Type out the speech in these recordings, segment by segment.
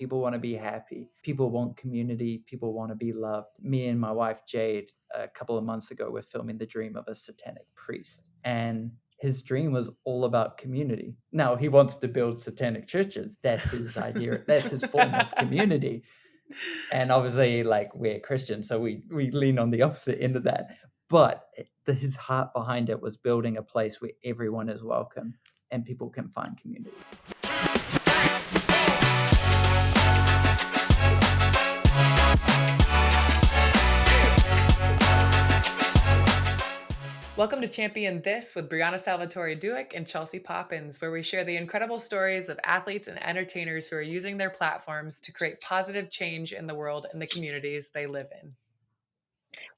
People want to be happy. People want community. People want to be loved. Me and my wife, Jade, a couple of months ago, were filming The Dream of a Satanic Priest. And his dream was all about community. Now, he wants to build satanic churches. That's his idea. That's his form of community. And obviously, like, we're Christians, so we lean on the opposite end of that. But his heart behind it was building a place where everyone is welcome and people can find community. Welcome to ChampionThis with Brianna, Salvatore, Dueck, and Chelsea Poppens, where we share the incredible stories of athletes and entertainers who are using their platforms to create positive change in the world and the communities they live in.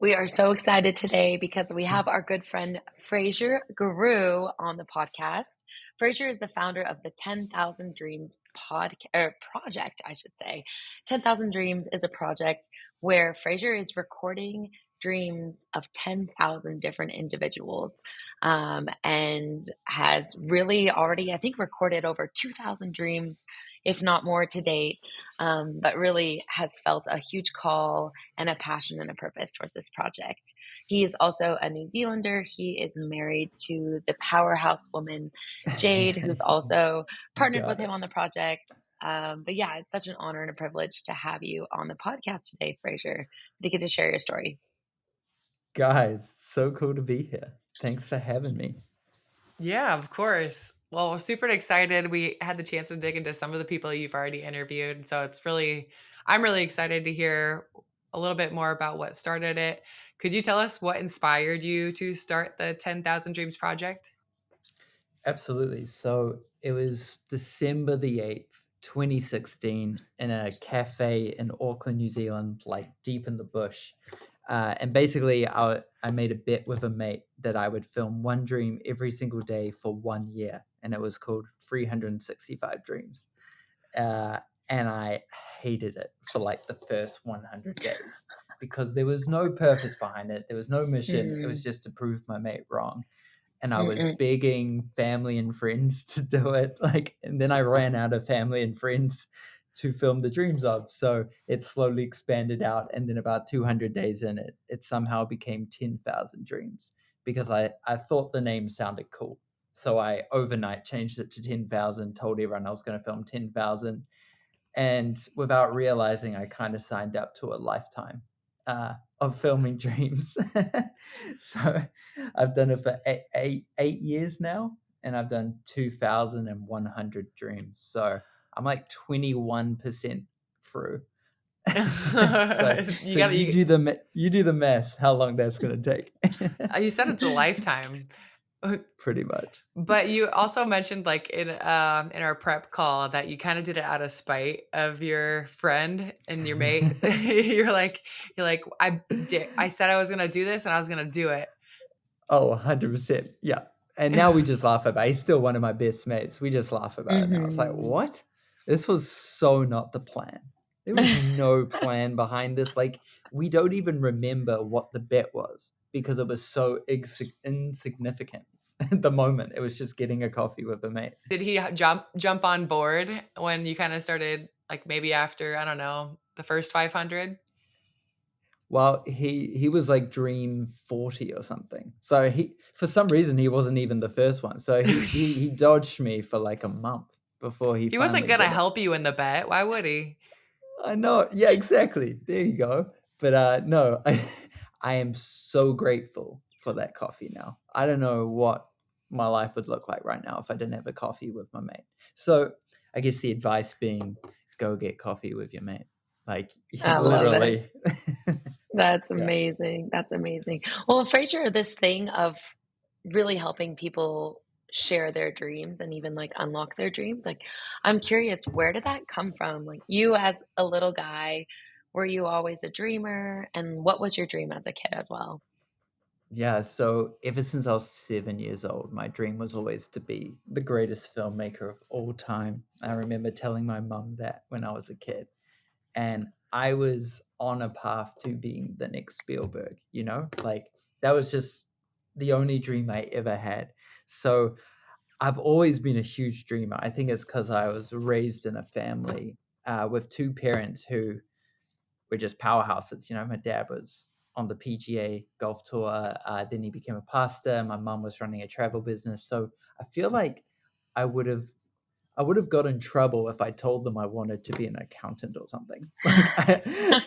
We are so excited today because we have our good friend Fraser Grut on the podcast. Fraser is the founder of the 10,000 Dreams project, I should say. 10,000 Dreams is a project where Fraser is recording dreams of 10,000 different individuals and has really already, I think, recorded over 2,000 dreams, if not more to date, but really has felt a huge call and a passion and a purpose towards this project. He is also a New Zealander. He is married to the powerhouse woman, Jade, who's also partnered with him on the project. But yeah, it's such an honor and a privilege to have you on the podcast today, Fraser, to get to share your story. Guys, so cool to be here. Thanks for having me. Yeah, of course. Well, we're super excited. We had the chance to dig into some of the people you've already interviewed. So I'm really excited to hear a little bit more about what started it. Could you tell us what inspired you to start the 10,000 Dreams project? Absolutely. So it was December the 8th, 2016, in a cafe in Auckland, New Zealand, like deep in the bush. And basically, I made a bet with a mate that I would film one dream every single day for 1 year. And it was called 365 Dreams. And I hated it for like the first 100 days because there was no purpose behind it. There was no mission. It was just to prove my mate wrong. And I was begging family and friends to do it. And then I ran out of family and friends to film the dreams of. So it slowly expanded out. And then about 200 days in it somehow became 10,000 Dreams because I thought the name sounded cool. So I overnight changed it to 10,000, told everyone I was going to film 10,000. And without realizing, I kind of signed up to a lifetime of filming dreams. So I've done it for eight years now, and I've done 2,100 dreams. So I'm like 21% through. You do the math, how long that's going to take. You said it's a lifetime. Pretty much. But you also mentioned like in our prep call that you kind of did it out of spite of your friend and your mate. You're like, I said I was going to do this and I was going to do it. Oh, 100%. Yeah. And now we just laugh about it. He's still one of my best mates. We just laugh about it now. It's like, what? This was so not the plan. There was no plan behind this. Like, we don't even remember what the bet was because it was so insignificant at the moment. It was just getting a coffee with a mate. Did he jump on board when you kind of started, like maybe after, I don't know, the first 500? Well, he was like dream 40 or something. So for some reason, he wasn't even the first one. So he dodged me for like a month before he wasn't going to help you in the bet. Why would he? I know. Yeah, exactly. There you go. But no, I am so grateful for that coffee now. I don't know what my life would look like right now if I didn't have a coffee with my mate. So I guess the advice being, go get coffee with your mate. Like, literally. That's amazing. That's amazing. Well, Fraser, this thing of really helping people share their dreams and even like unlock their dreams, like, I'm curious, where did that come from? Like, you as a little guy, were you always a dreamer? And what was your dream as a kid as well? Yeah, so ever since I was 7 years old, my dream was always to be the greatest filmmaker of all time. I remember telling my mum that when I was a kid. And I was on a path to being the next Spielberg, Like, that was just the only dream I ever had. So I've always been a huge dreamer. I think it's because I was raised in a family with two parents who were just powerhouses. You know, my dad was on the PGA golf tour. Then he became a pastor. My mum was running a travel business. So I feel like I would have got in trouble if I told them I wanted to be an accountant or something. Like,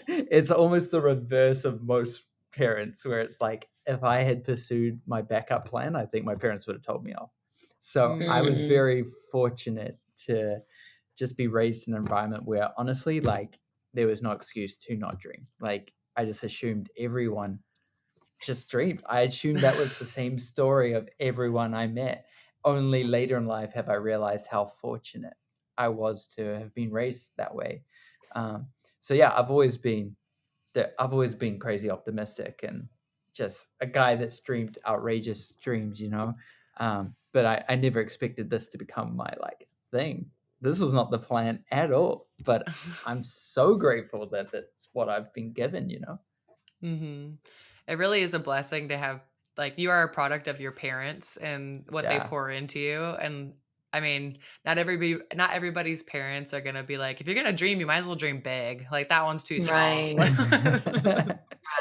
it's almost the reverse of most parents, where it's like, if I had pursued my backup plan, I think my parents would have told me off. So I was Mm. very fortunate to just be raised in an environment where, honestly, like, there was no excuse to not dream. Like, I just assumed everyone just dreamed. I assumed that was the same story of everyone I met. Only later in life have I realized how fortunate I was to have been raised that way. So yeah, I've always been crazy optimistic and just a guy that's dreamed outrageous dreams, you know. But I never expected this to become my like thing. This was not the plan at all. But I'm so grateful that that's what I've been given, you know. Mm-hmm. It really is a blessing to have, like, you are a product of your parents and what they Yeah. pour into you. And I mean, not everybody's parents are gonna be like, if you're gonna dream, you might as well dream big. Like, that one's too small. Right.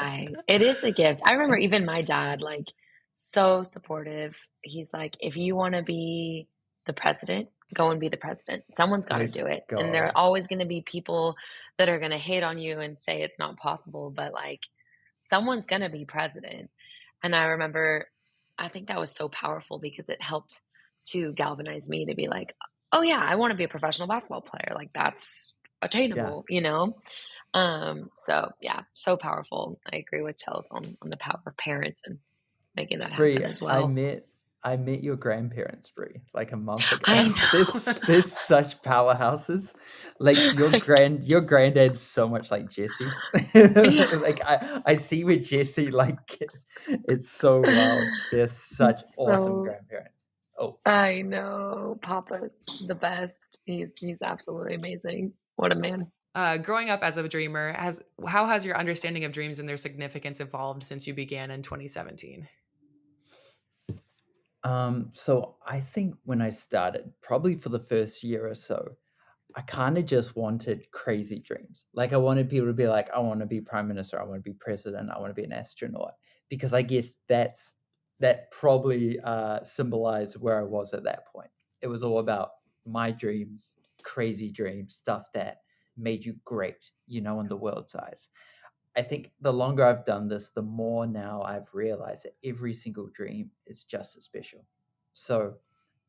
Right. It is a gift. I remember even my dad, like, so supportive. He's like, if you want to be the president, go and be the president. Someone's got to Let's do it. And there are go. always going to be people that are going to hate on you and say it's not possible, but like, someone's going to be president. And I remember, I think that was so powerful because it helped to galvanize me to be like, oh, yeah, I want to be a professional basketball player. Like, that's Yeah. attainable, you know? So yeah, so powerful. I agree with Chels on the power of parents and making that Bree, happen as I well. met I met your grandparents, Bree, like a month ago. I There's such powerhouses. Like your granddad's so much like Jesse. yeah, Like I see with Jesse, like it's so wild. They're such awesome so grandparents. Oh, I know Papa's the best. He's absolutely amazing. What a man. Growing up as a dreamer, how has your understanding of dreams and their significance evolved since you began in 2017? so I think when I started, probably for the first year or so, I kind of just wanted crazy dreams. Like, I wanted people to be like, I want to be prime minister, I want to be president, I want to be an astronaut, because I guess that probably symbolized where I was at that point. It was all about my dreams, crazy dreams, stuff that made you great, you know, in the world's eyes. I think the longer I've done this, the more now I've realized that every single dream is just as special. So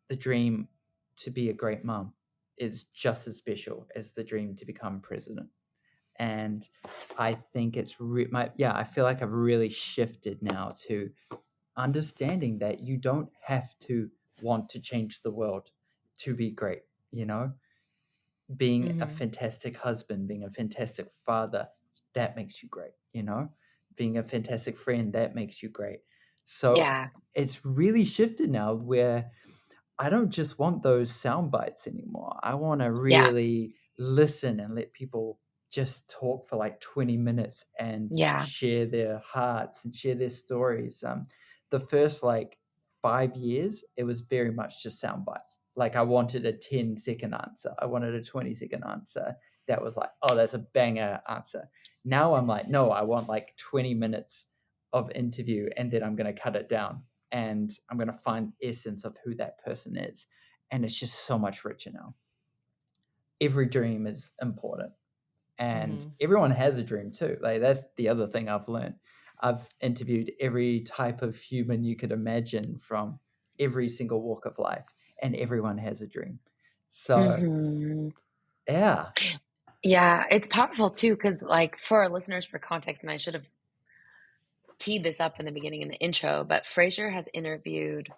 the dream to be a great mom is just as special as the dream to become president. And I think I feel like I've really shifted now to understanding that you don't have to want to change the world to be great, you know? Being a Mm-hmm. fantastic husband, being a fantastic father, that makes you great, you know? Being a fantastic friend, that makes you great. So Yeah, it's really shifted now where I don't just want those sound bites anymore. I want to yeah, really listen and let people just talk for like 20 minutes and yeah, share their hearts and share their stories. The first like 5 years, it was very much just sound bites. Like, I wanted a 10-second answer. I wanted a 20-second answer. That was like, oh, that's a banger answer. Now I'm like, no, I want like 20 minutes of interview, and then I'm going to cut it down and I'm going to find the essence of who that person is. And it's just so much richer now. Every dream is important, and Mm-hmm. everyone has a dream too. Like, that's the other thing I've learned. I've interviewed every type of human you could imagine from every single walk of life, and everyone has a dream. So, hmm yeah. yeah. It's powerful too, because like for our listeners, for context, and I should have teed this up in the beginning in the intro, but Fraser has interviewed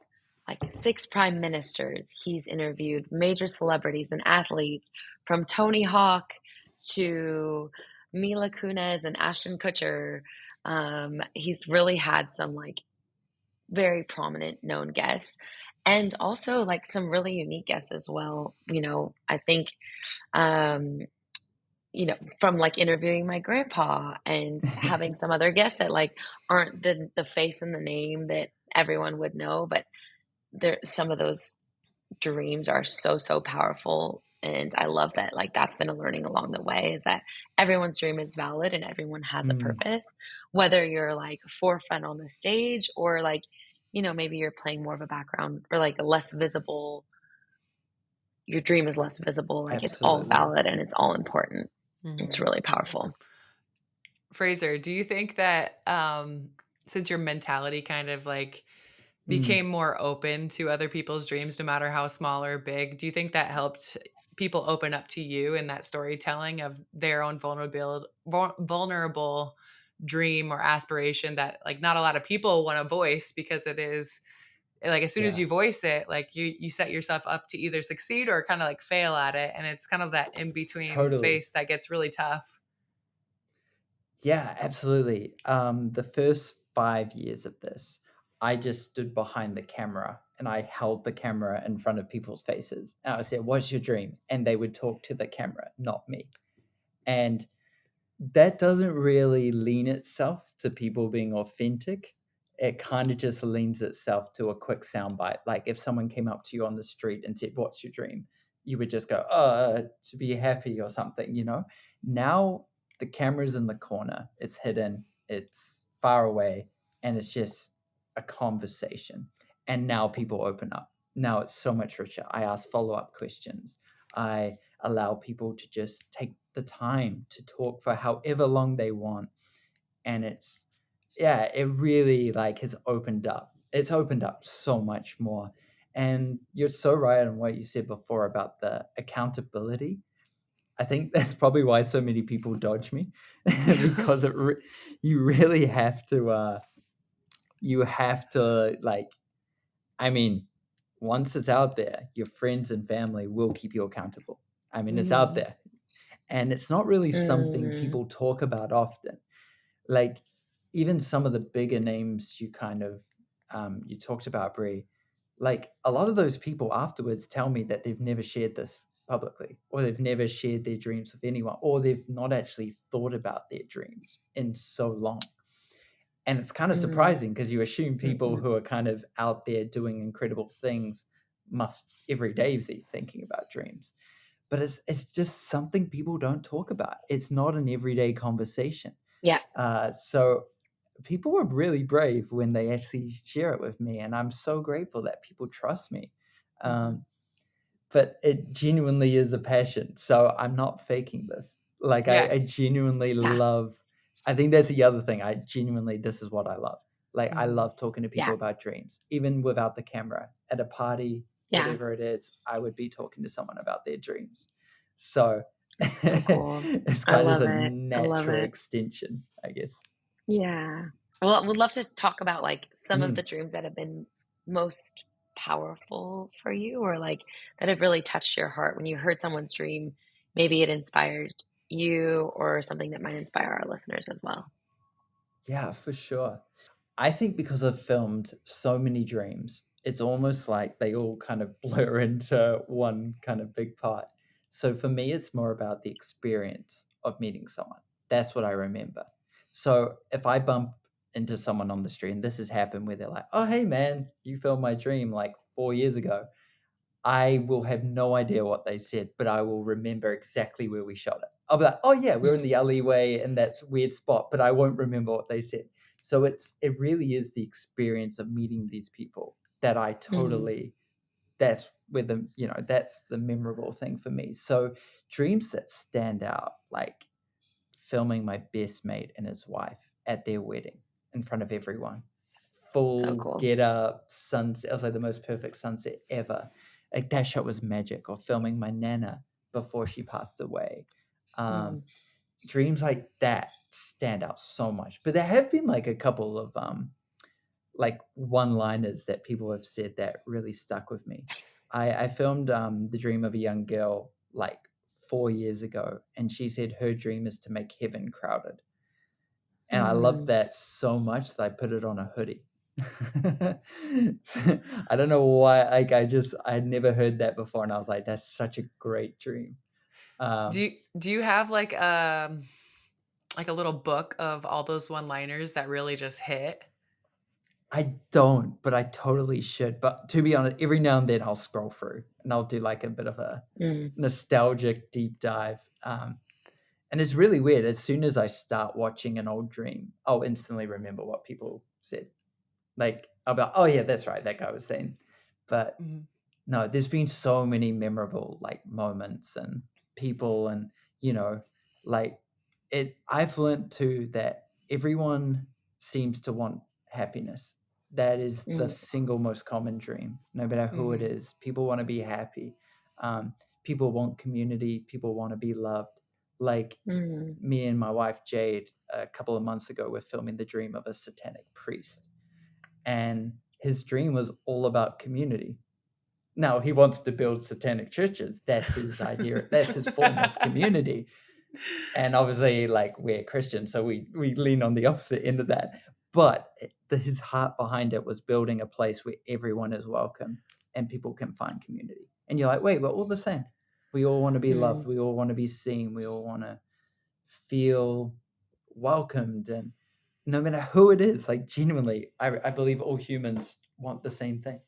like 6 prime ministers. He's interviewed major celebrities and athletes, from Tony Hawk to Mila Kunis and Ashton Kutcher. He's really had some like very prominent known guests, and also like some really unique guests as well. You know, I think um, from like interviewing my grandpa and having some other guests that like aren't the face and the name that everyone would know, but there some of those dreams are so powerful. And I love that, like, that's been a learning along the way, is that everyone's dream is valid and everyone has a Mm, purpose, whether you're like forefront on the stage or like, maybe you're playing more of a background or like a less visible, your dream is less visible. Like it's all absolutely. valid and it's all important. It's Mhm. really powerful. Fraser, do you think that since your mentality kind of like Mm, became more open to other people's dreams, no matter how small or big, do you think that helped people open up to you in that storytelling of their own vulnerable dream or aspiration that like not a lot of people want to voice because it is like as soon as yeah, you voice it, like you set yourself up to either succeed or kind of like fail at it, and it's kind of that in between totally. space that gets really tough. Yeah, absolutely. The first 5 years of this, I just stood behind the camera and I held the camera in front of people's faces. And I said, "What's your dream?" And they would talk to the camera, not me. And that doesn't really lean itself to people being authentic. It kind of just leans itself to a quick soundbite. Like if someone came up to you on the street and said, "What's your dream?" You would just go, to be happy or something, you know? Now the camera's in the corner, it's hidden, it's far away, and it's just a conversation. And now people open up. Now it's so much richer. I ask follow up questions. I allow people to just take the time to talk for however long they want. And it's, yeah, it really like has opened up. It's opened up so much more. And you're so right on what you said before about the accountability. I think that's probably why so many people dodge me because you really have to, like, I mean, once it's out there, your friends and family will keep you accountable. I mean, it's out Mhm. there. And it's not really something Mm, people talk about often. Like even some of the bigger names you talked about, Brie, like a lot of those people afterwards tell me that they've never shared this publicly or they've never shared their dreams with anyone or they've not actually thought about their dreams in so long. And it's kind of mm, surprising because you assume people mhm. who are kind of out there doing incredible things must every day be thinking about dreams, but it's just something people don't talk about. It's not an everyday conversation. Yeah. So people were really brave when they actually share it with me, and I'm so grateful that people trust me. Mhm. Um, but it genuinely is a passion, so I'm not faking this. Like Yeah. I genuinely Yeah. love. I think that's the other thing. I genuinely this is what I love. Like I Mhm. love talking to people Yeah. about dreams, even without the camera. At a party, Yeah. whatever it is, I would be talking to someone about their dreams. So It's so cool. it's I kind of just love a it. I love natural it. extension, I guess. Yeah. Well, I would love to talk about like some of the Mm, dreams that have been most powerful for you or like that have really touched your heart when you heard someone's dream. Maybe it inspired you or something that might inspire our listeners as well. yeah, for sure. I think because I've filmed so many dreams, it's almost like they all kind of blur into one kind of big part. So for me, it's more about the experience of meeting someone. That's what I remember. So if I bump into someone on the street, and this has happened where they're like, "Oh, hey, man, you filmed my dream like 4 years ago." I will have no idea what they said, but I will remember exactly where we shot it. I'll be like, "Oh yeah, we're in the Mhm. alleyway in that weird spot," but I won't remember what they said. So it really is the experience of meeting these people that I Mm, totally that's where that's the memorable thing for me. So dreams that stand out, like filming my best mate and his wife at their wedding in front of everyone. so Full cool. get up, sunset. It was like the most perfect sunset ever. Like that shot was magic. Or filming my nana before she passed away. Um, Mm, Dreams like that stand out so much. But there have been like a couple of like one-liners that people have said that really stuck with me. I filmed the dream of a young girl like 4 years ago, and she said her dream is to make heaven crowded. And I loved mm. that so much that I put it on a hoodie. So, I don't know why, like, I'd never heard that before, and I was like, "That's such a great dream." Do Um, you have like a little book of all those one-liners that really just hit? I don't, but I totally should. But to be honest, every now and then I'll scroll through and I'll do like a bit of a nostalgic deep dive. And it's really weird. As soon as I start watching an old dream, I'll instantly remember what people said. Like, I'll be like, oh yeah, that's right, that guy was saying. But no, there's been so many memorable like moments and people, and like I've learned too that everyone seems to want happiness. That is the single most common dream, no matter who it is. People want to be happy. People want community. People want to be loved. Like me and my wife Jade, a couple of months ago, we're filming the dream of a satanic priest, and his dream was all about community. Now he wants to build satanic churches. That's his idea. That's his form of community. And obviously, like, we're Christians, so we lean on the opposite end of that. But his heart behind it was building a place where everyone is welcome and people can find community. And you're like, wait, we're all the same. We all want to be loved. We all want to be seen. We all want to feel welcomed. And no matter who it is, like, genuinely, I believe all humans want the same thing.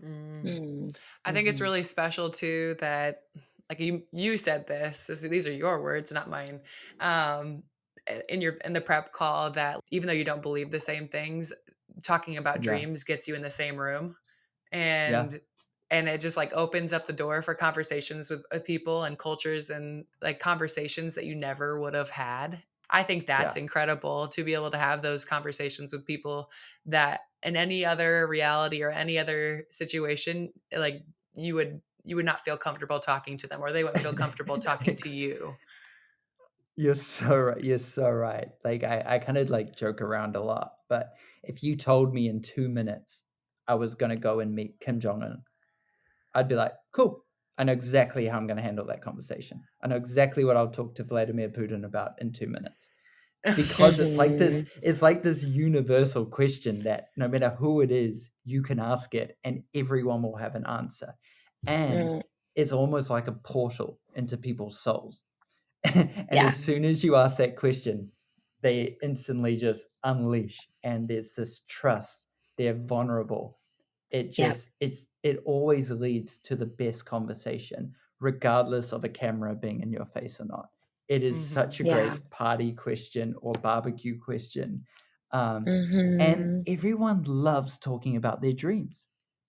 I think it's really special too that, like, you said these are your words, not mine, in the prep call, that even though you don't believe the same things, talking about dreams gets you in the same room, and it just like opens up the door for conversations with people and cultures, and like conversations that you never would have had. I think that's incredible, to be able to have those conversations with people that in any other reality or any other situation, like, you would not feel comfortable talking to them, or they wouldn't feel comfortable talking to you. You're so right. You're so right. Like, I kind of like joke around a lot, but if you told me in 2 minutes I was going to go and meet Kim Jong-un, I'd be like, cool. I know exactly how I'm going to handle that conversation. I know exactly what I'll talk to Vladimir Putin about in 2 minutes. Because it's like this universal question that no matter who it is, you can ask it and everyone will have an answer. And it's almost like a portal into people's souls. And as soon as you ask that question, they instantly just unleash, and there's this trust. They're vulnerable. It always leads to the best conversation, regardless of a camera being in your face or not. It is such a great party question or barbecue question. And everyone loves talking about their dreams.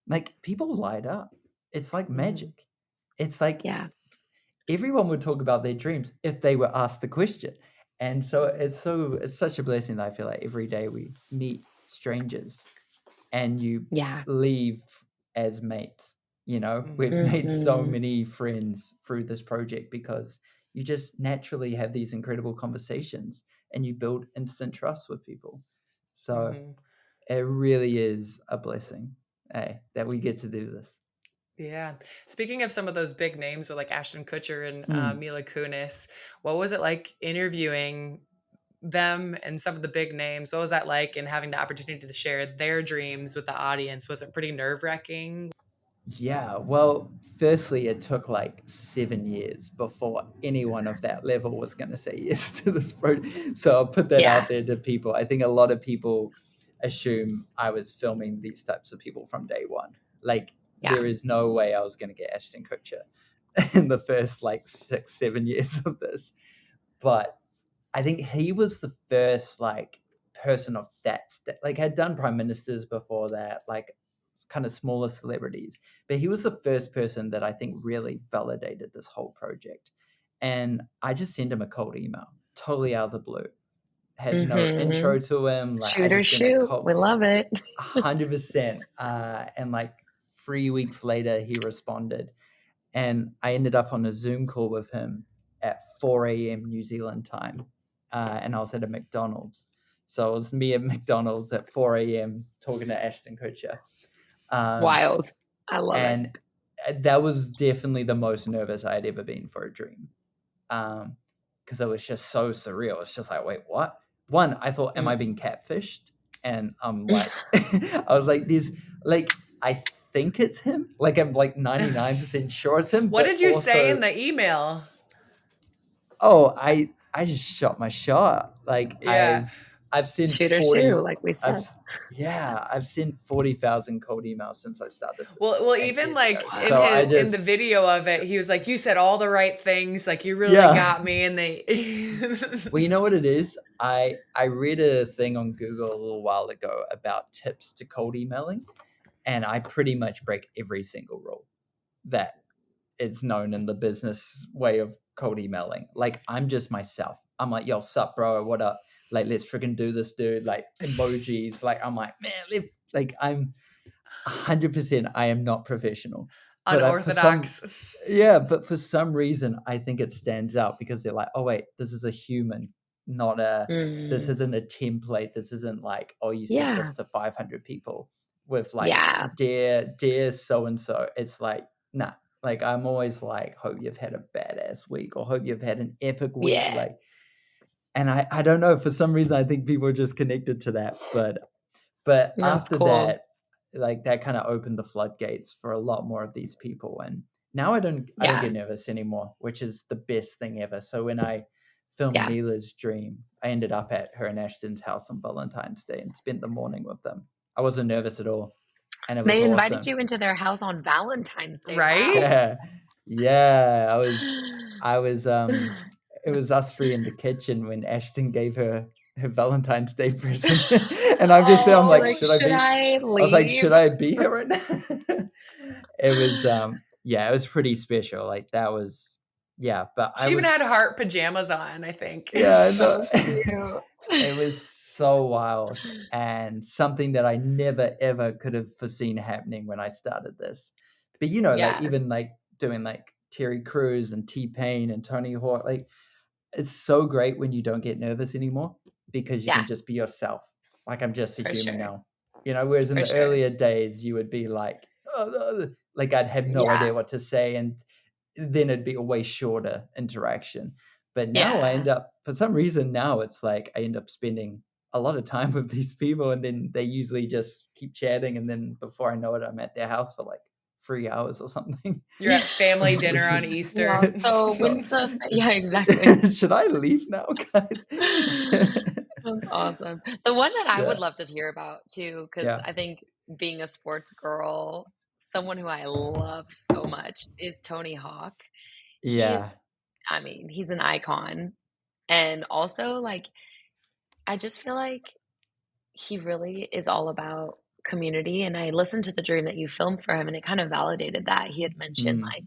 Like, people light up. It's like magic. It's like everyone would talk about their dreams if they were asked the question. And so it's such a blessing that I feel like every day we meet strangers and you leave as mates. We've made so many friends through this project because you just naturally have these incredible conversations and you build instant trust with people. So it really is a blessing, that we get to do this. Yeah. Speaking of some of those big names, so like Ashton Kutcher and Mila Kunis, what was it like interviewing them and some of the big names? What was that like, and having the opportunity to share their dreams with the audience? Was it pretty nerve-wracking? Yeah, well, firstly, it took like 7 years before anyone of that level was going to say yes to this project. So I'll put that out there to people. I think a lot of people assume I was filming these types of people from day one. Like, there is no way I was going to get Ashton Kutcher in the first like 6-7 years of this. But I think he was the first like person of that like, had done prime ministers before that, like kind of smaller celebrities, but he was the first person that I think really validated this whole project. And I just sent him a cold email, totally out of the blue. Had no intro to him. Like, shoot I or just sent a shoot. cold, We love it. 100%. And like 3 weeks later, he responded, and I ended up on a Zoom call with him at 4 a.m. New Zealand time, and I was at a McDonald's. So it was me at McDonald's at 4 a.m. talking to Ashton Kutcher. Wild. I love it. And that was definitely the most nervous I had ever been for a dream, because it was just so surreal. It's just like, wait, what? One, I thought, am I being catfished? And I'm like, I was like, I think it's him. Like, I'm like 99% sure it's him. What did you say in the email? Oh, I just shot my shot. Like, I've sent Shooters 40. too, like we said. I've sent 40,000 cold emails since I started this. Well, 10 even years like ago. in So I in the just, video of it, he was like, "You said all the right things. Like you really Yeah. got me." And they, well, you know what it is? I read a thing on Google a little while ago about tips to cold emailing, and I pretty much break every single rule that is known in the business way of cold emailing. Like, I'm just myself. I'm like, yo, sup, bro? What up? Like, let's freaking do this, dude. Like, emojis. Like, I'm like, man, I'm 100%. I am not professional. But unorthodox. but for some reason, I think it stands out because they're like, oh, wait, this is a human, not this isn't a template. This isn't like, oh, you sent this to 500 people with like, dear so-and-so. It's like, nah. Like, I'm always like, hope you've had a badass week or hope you've had an epic week. Yeah. Like, and I don't know, for some reason, I think people are just connected to that. But That's after cool. that, like, that kind of opened the floodgates for a lot more of these people. And now I don't get nervous anymore, which is the best thing ever. So when I filmed Mila's Dream, I ended up at her and Ashton's house on Valentine's Day and spent the morning with them. I wasn't nervous at all. And it was They invited awesome. you into their house on Valentine's Day, Right? Wow. Yeah. I was it was us three in the kitchen when Ashton gave her Valentine's Day present. And I'm just there, I'm like, should I leave? I was like, should I be here right now? It was it was pretty special. Like, that was but she even had heart pajamas on, I think. Yeah, So cute. It was so wild and something that I never ever could have foreseen happening when I started this. But like, even like doing like Terry Crews and T-Pain and Tony Hawk, like, it's so great when you don't get nervous anymore because you can just be yourself. Like, I'm just a human now, whereas in the earlier days you would be like, like, I'd have no idea what to say, and then it'd be a way shorter interaction. But now I end up, for some reason now, it's like I end up spending a lot of time with these people, and then they usually just keep chatting, and then before I know it, I'm at their house for like 3 hours or something. You're at family dinner on Easter. Yeah, so when's the exactly. Should I leave now, guys? That's awesome. The one that I would love to hear about too, because I think being a sports girl, someone who I love so much is Tony Hawk. He's an icon. And also, like, I just feel like he really is all about community. And I listened to the dream that you filmed for him, and it kind of validated that. He had mentioned like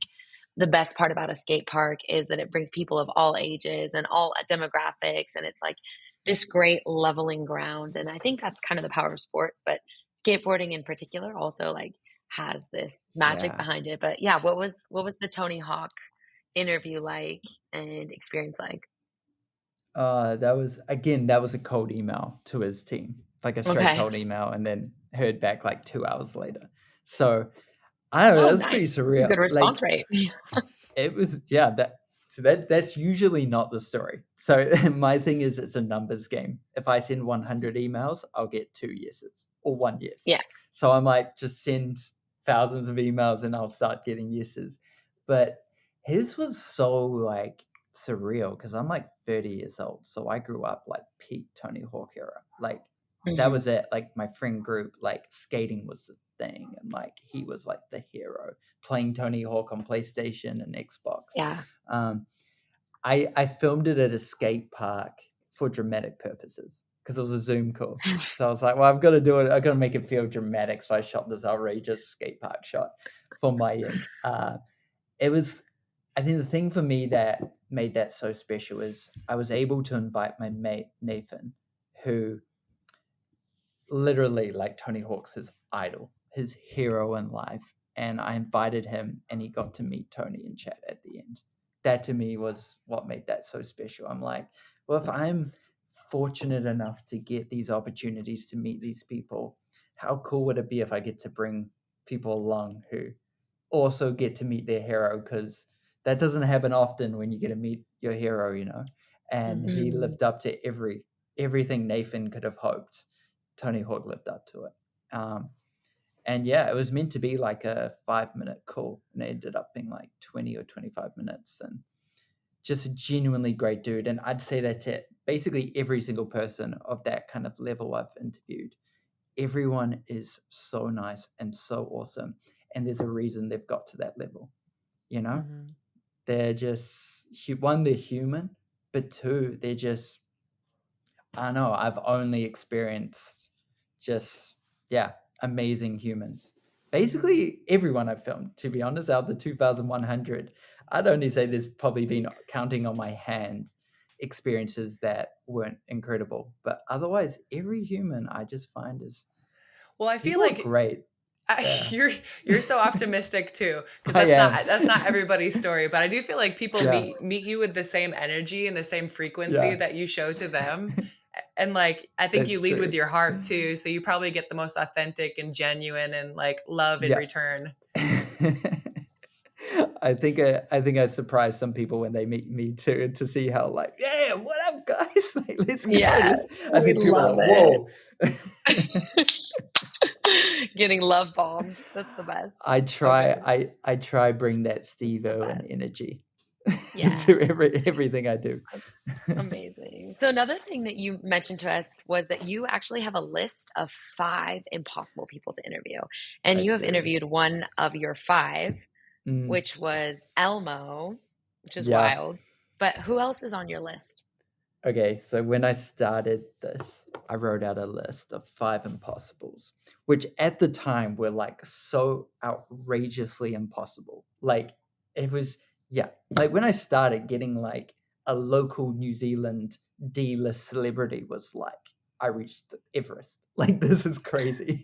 the best part about a skate park is that it brings people of all ages and all demographics, and it's like this great leveling ground. And I think that's kind of the power of sports, but skateboarding in particular also like has this magic behind it. But what was the Tony Hawk interview like and experience like? That was a cold email to his team, like a straight cold email, and then heard back like 2 hours later. So I don't know, that's pretty surreal. That's a good response rate. It was that's usually not the story. So my thing is, it's a numbers game. If I send 100 emails, I'll get 2 yeses or 1 yes. Yeah. So I might just send thousands of emails and I'll start getting yeses. But his was so like surreal because I'm like 30 years old. So I grew up like peak Tony Hawk era. Like, that was it. Like, my friend group, like, skating was the thing, and like he was like the hero, playing Tony Hawk on PlayStation and Xbox. I filmed it at a skate park for dramatic purposes because it was a Zoom call. So I was like, well, I've got to do it, I've got to make it feel dramatic. So I shot this outrageous skate park shot for my end. It was, I think the thing for me that made that so special is I was able to invite my mate Nathan, who literally, like, Tony Hawk's his idol, his hero in life. And I invited him and he got to meet Tony and chat at the end. That to me was what made that so special. I'm like, well, if I'm fortunate enough to get these opportunities to meet these people, how cool would it be if I get to bring people along who also get to meet their hero? Because that doesn't happen often when you get to meet your hero, And he lived up to everything Nathan could have hoped. Tony Hawk lived up to it. And it was meant to be like a 5-minute call, and it ended up being like 20 or 25 minutes. And just a genuinely great dude. And I'd say that to basically every single person of that kind of level I've interviewed, everyone is so nice and so awesome. And there's a reason they've got to that level, you know? Mhm. They're just, one, they're human, but two, they're just, I don't know, I've only experienced just, amazing humans. Basically, everyone I've filmed, to be honest, out of the 2,100, I'd only say there's probably been, counting on my hand, experiences that weren't incredible. But otherwise, every human I just find is, Well, I feel people are like great. Yeah. you're so optimistic too, because I am. that's not everybody's story. But I do feel like people Yeah. meet you with the same energy and the same frequency Yeah. that you show to them. And like I think you That's lead with true. your heart too, so you probably get the most authentic and genuine and like love in Yeah. return. I think I surprise some people when they meet me too, to see how like, yeah, what up, guys? Like, let's go. Yeah, I we think people are love like, whoa. Getting love bombed. That's the best. I It's so good. try bring that Steve the Irwin best. energy Yeah. to everything I do. That's amazing. So another thing that you mentioned to us was that you actually have a list of 5 impossible people to interview. And I you have do. interviewed one of your 5, Mm, which was Elmo, which is yeah. wild. But who else is on your list? Okay, so when I started this, I wrote out a list of 5 impossibles, which at the time were like so outrageously impossible. Like it was, like when I started, getting like a local New Zealand D-list celebrity was like, I reached the Everest. Like, this is crazy,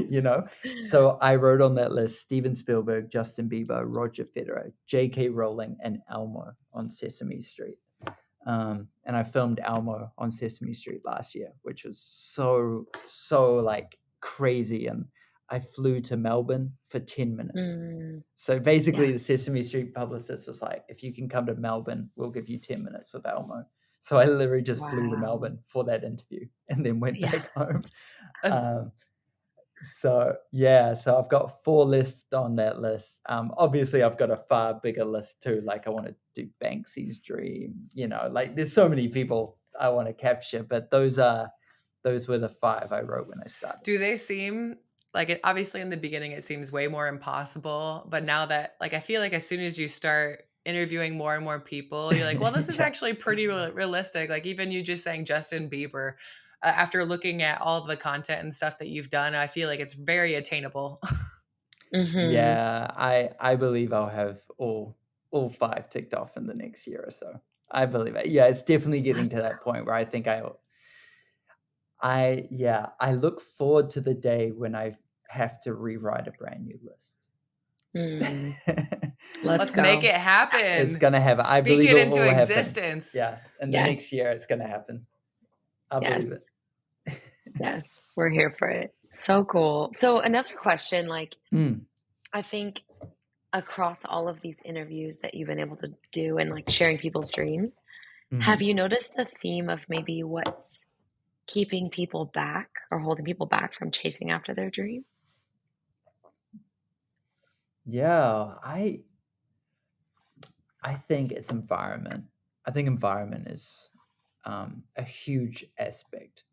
you know? So I wrote on that list Steven Spielberg, Justin Bieber, Roger Federer, J.K. Rowling, and Elmo on Sesame Street. And I filmed Elmo on Sesame Street last year, which was so like crazy. And I flew to Melbourne for 10 minutes. So basically, the Sesame Street publicist was like, if you can come to Melbourne, we'll give you 10 minutes with Elmo. So I literally just flew to Melbourne for that interview and then went back home. So I've got 4 left on that list. Obviously I've got a far bigger list too. Like I want to do Banksy's dream, like there's so many people I want to capture, but those were the 5 I wrote when I started. Do they seem like it? Obviously in the beginning it seems way more impossible, but now that like I feel like as soon as you start interviewing more and more people, you're like, well, this is actually pretty realistic. Like even you just saying Justin Bieber, after looking at all the content and stuff that you've done, I feel like it's very attainable. Yeah, I believe I'll have all 5 ticked off in the next year or so. I believe it. Yeah, it's definitely getting to that point where I think I look forward to the day when I have to rewrite a brand new list. Let's make it happen. It's gonna happen. I Speak believe it it into will existence. happen. Yeah, in the next year, it's gonna happen. I believe it. Yes, we're here for it. So cool. So another question, like, I think across all of these interviews that you've been able to do and like sharing people's dreams, have you noticed a theme of maybe what's keeping people back or holding people back from chasing after their dream? Yeah, I think it's environment. I think environment is a huge aspect.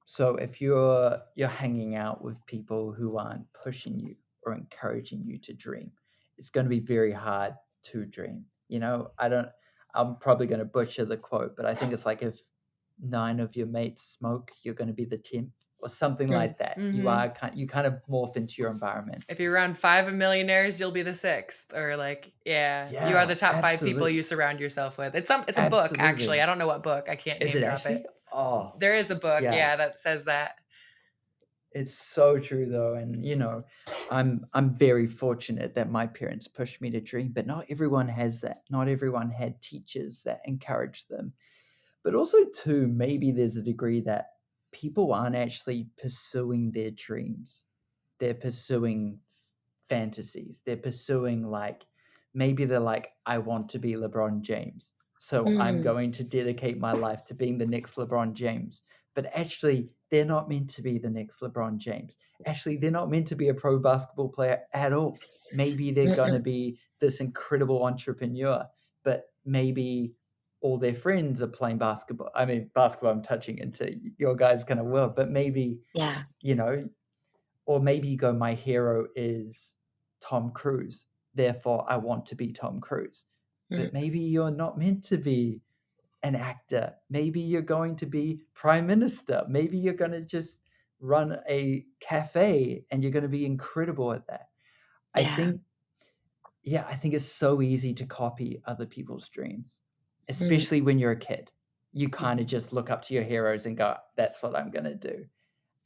So if you're hanging out with people who aren't pushing you or encouraging you to dream, it's going to be very hard to dream. I'm probably going to butcher the quote, but I think it's like if 9 of your mates smoke, you're going to be the 10th or something like that. You kind of morph into your environment. If you're around 5 millionaires, you'll be the 6th, or like, you are the top 5 people you surround yourself with. It's a book, actually. I don't know what book. I can't name drop it. Oh, there is a book, that says that. It's so true though, and I'm very fortunate that my parents pushed me to dream, but not everyone has that. Not everyone had teachers that encouraged them. But also too, maybe there's a degree that people aren't actually pursuing their dreams. They're pursuing fantasies. They're pursuing maybe they're like, I want to be LeBron James. So I'm going to dedicate my life to being the next LeBron James. But actually, they're not meant to be the next LeBron James. Actually, they're not meant to be a pro basketball player at all. Maybe they're going to be this incredible entrepreneur, but maybe all their friends are playing basketball. I mean, basketball, I'm touching into your guys' kind of world, but maybe, Yeah. or maybe you go, my hero is Tom Cruise, therefore I want to be Tom Cruise. But maybe you're not meant to be an actor. Maybe you're going to be prime minister. Maybe you're going to just run a cafe and you're going to be incredible at that. I think it's so easy to copy other people's dreams, especially when you're a kid. You kind of just look up to your heroes and go, that's what I'm going to do.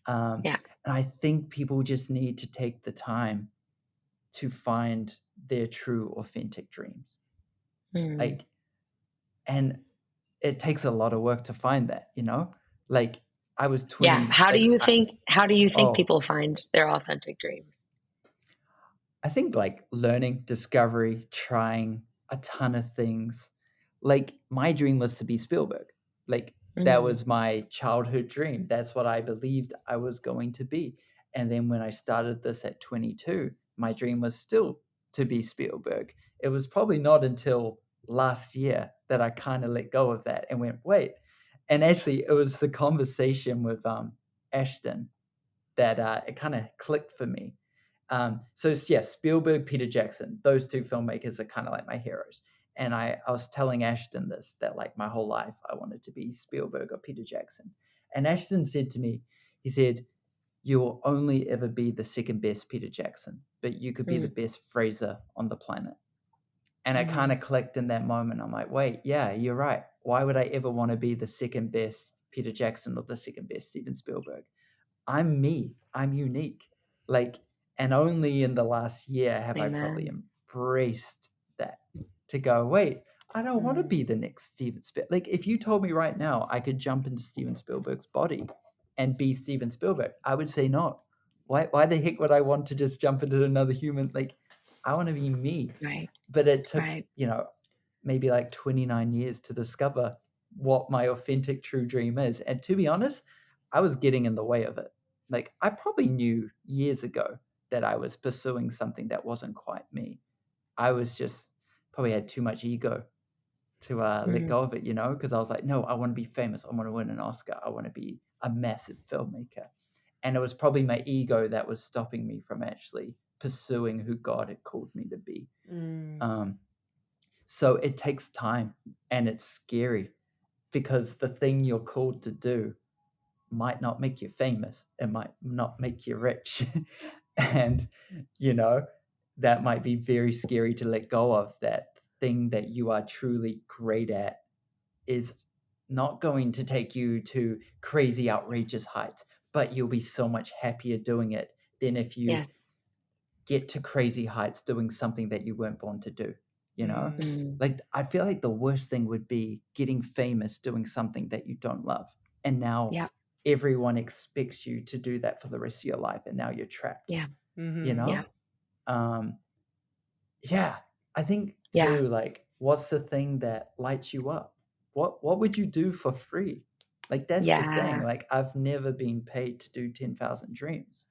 And I think people just need to take the time to find their true, authentic dreams. And it takes a lot of work to find that, like I was 20. Yeah. How do you think people find their authentic dreams? I think like learning, discovery, trying a ton of things. Like my dream was to be Spielberg. Like that was my childhood dream. That's what I believed I was going to be. And then when I started this at 22, my dream was still to be Spielberg. It was probably not until last year that I kind of let go of that and went, wait. And actually it was the conversation with Ashton that it kind of clicked for me. So yeah, Spielberg, Peter Jackson, those two filmmakers are kind of like my heroes. And I was telling Ashton this, that like my whole life I wanted to be Spielberg or Peter Jackson. And Ashton said to me, he said, you will only ever be the second best Peter Jackson, but you could be the best Fraser on the planet. And it kind of clicked in that moment. I'm like, wait, yeah, you're right. Why would I ever want to be the second best Peter Jackson or the second best Steven Spielberg? I'm me. I'm unique. Like, and only in the last year have I probably embraced that to go, wait, I don't want to be the next Steven Spielberg. Like, if you told me right now I could jump into Steven Spielberg's body and be Steven Spielberg, I would say no. Why the heck would I want to just jump into another human? Like, I want to be me. Right. But it took, maybe like 29 years to discover what my authentic true dream is. And to be honest, I was getting in the way of it. Like, I probably knew years ago that I was pursuing something that wasn't quite me. I was just probably had too much ego to let go of it, because I was like, no, I want to be famous. I want to win an Oscar. I want to be a massive filmmaker. And it was probably my ego that was stopping me from actually pursuing who God had called me to be. So it takes time and it's scary because the thing you're called to do might not make you famous. It might not make you rich. And, that might be very scary to let go of. That thing that you are truly great at is not going to take you to crazy, outrageous heights, but you'll be so much happier doing it than if you get to crazy heights doing something that you weren't born to do. Like, I feel like the worst thing would be getting famous doing something that you don't love. And now everyone expects you to do that for the rest of your life. And now you're trapped. I think too, like, what's the thing that lights you up? What would you do for free? Like, that's the thing. Like, I've never been paid to do 10,000 dreams,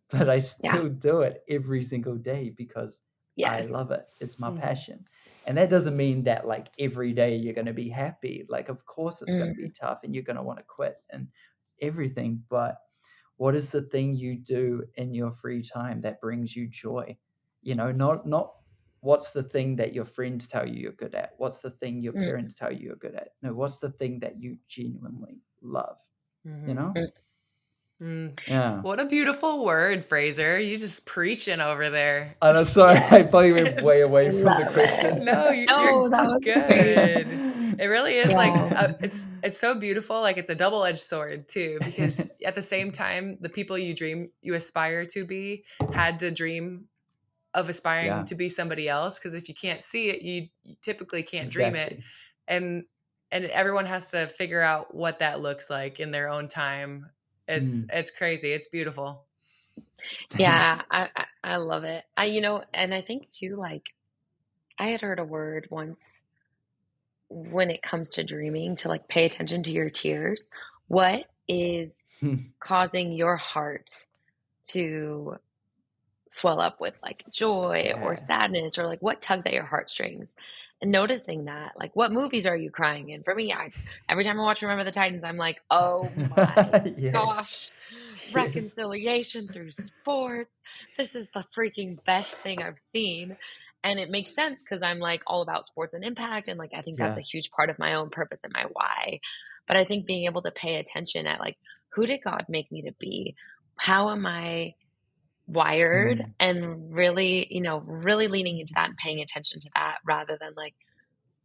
but I still do it every single day because I love it. It's my passion. And that doesn't mean that like every day you're going to be happy. Like, of course it's going to be tough and you're going to want to quit and everything. But what is the thing you do in your free time that brings you joy? Not what's the thing that your friends tell you you're good at? What's the thing your parents tell you you're good at? No, what's the thing that you genuinely love? Yeah. What a beautiful word, Fraser. You just preaching over there. I'm sorry, I probably went way away from the question. No, you're good. It really is it's so beautiful. Like, it's a double-edged sword too, because at the same time, the people you aspire to be had to dream of aspiring to be somebody else. Because if you can't see it, you typically can't dream it. And everyone has to figure out what that looks like in their own time. It's crazy. It's beautiful. Yeah, I love it. And I think too, like, I had heard a word once when it comes to dreaming to like pay attention to your tears. What is causing your heart to swell up with like joy or sadness, or like what tugs at your heartstrings? noticing that, like, what movies are you crying in? For me, every time I watch Remember the Titans, I'm like, oh my Yes. gosh, Yes. reconciliation through sports. This is the freaking best thing I've seen. And it makes sense because I'm like all about sports and impact. And like, I think that's a Yeah. huge part of my own purpose and my why. But I think being able to pay attention at like, who did God make me to be? How am I wired? Mm, And really, really leaning into that and paying attention to that rather than like,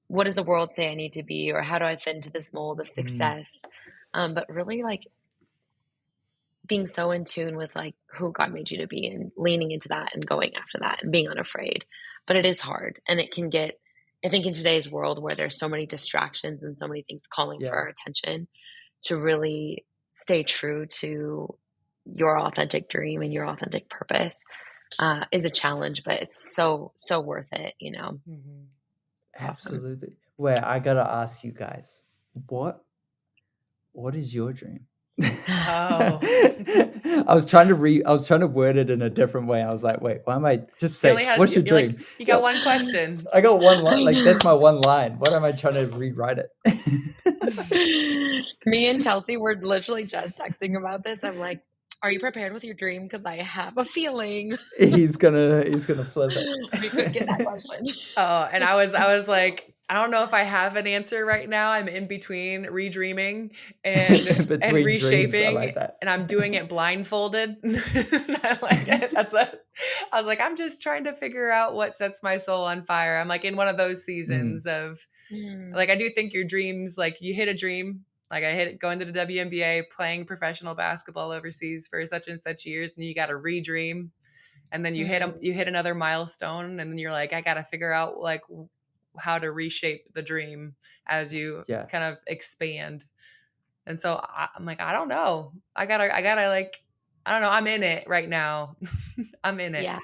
what does the world say I need to be? Or how do I fit into this mold of mm, success? But really like being so in tune with like who God made you to be and leaning into that and going after that and being unafraid. But it is hard and it can get, I think in today's world where there's so many distractions and so many things calling for yeah. our attention, to really stay true to your authentic dream and your authentic purpose is a challenge, but it's so worth it. Mhm. It's awesome. Absolutely. Where I gotta ask you guys, what is your dream? Oh. I was trying to word it in a different way. I was like, wait, why am I just He only say, has what's your you're like, dream? you got No, one question. I got one line. I Like, know. that's my one line. What am I trying to rewrite it? Me and Chelsea were literally just texting about this. I'm like, are you prepared with your dream? Because I have a feeling He's gonna flip we could get that it. question. Oh, and I was like, I don't know if I have an answer right now. I'm in between redreaming and Between dreams, I reshaping, like that. and I'm doing it blindfolded. I like it. I was like, I'm just trying to figure out what sets my soul on fire. I'm like in one of those Mm, seasons of Mm, like I do think your dreams, like you hit a dream. Like I hit it going to the WNBA, playing professional basketball overseas for such and such years, and you got to redream, and then mm, you hit another milestone, and then you're like, I got to figure out like how to reshape the dream as you yeah. kind of expand. And so I'm like, I don't know. I gotta like, I don't know. I'm in it right now. I'm in it. yeah,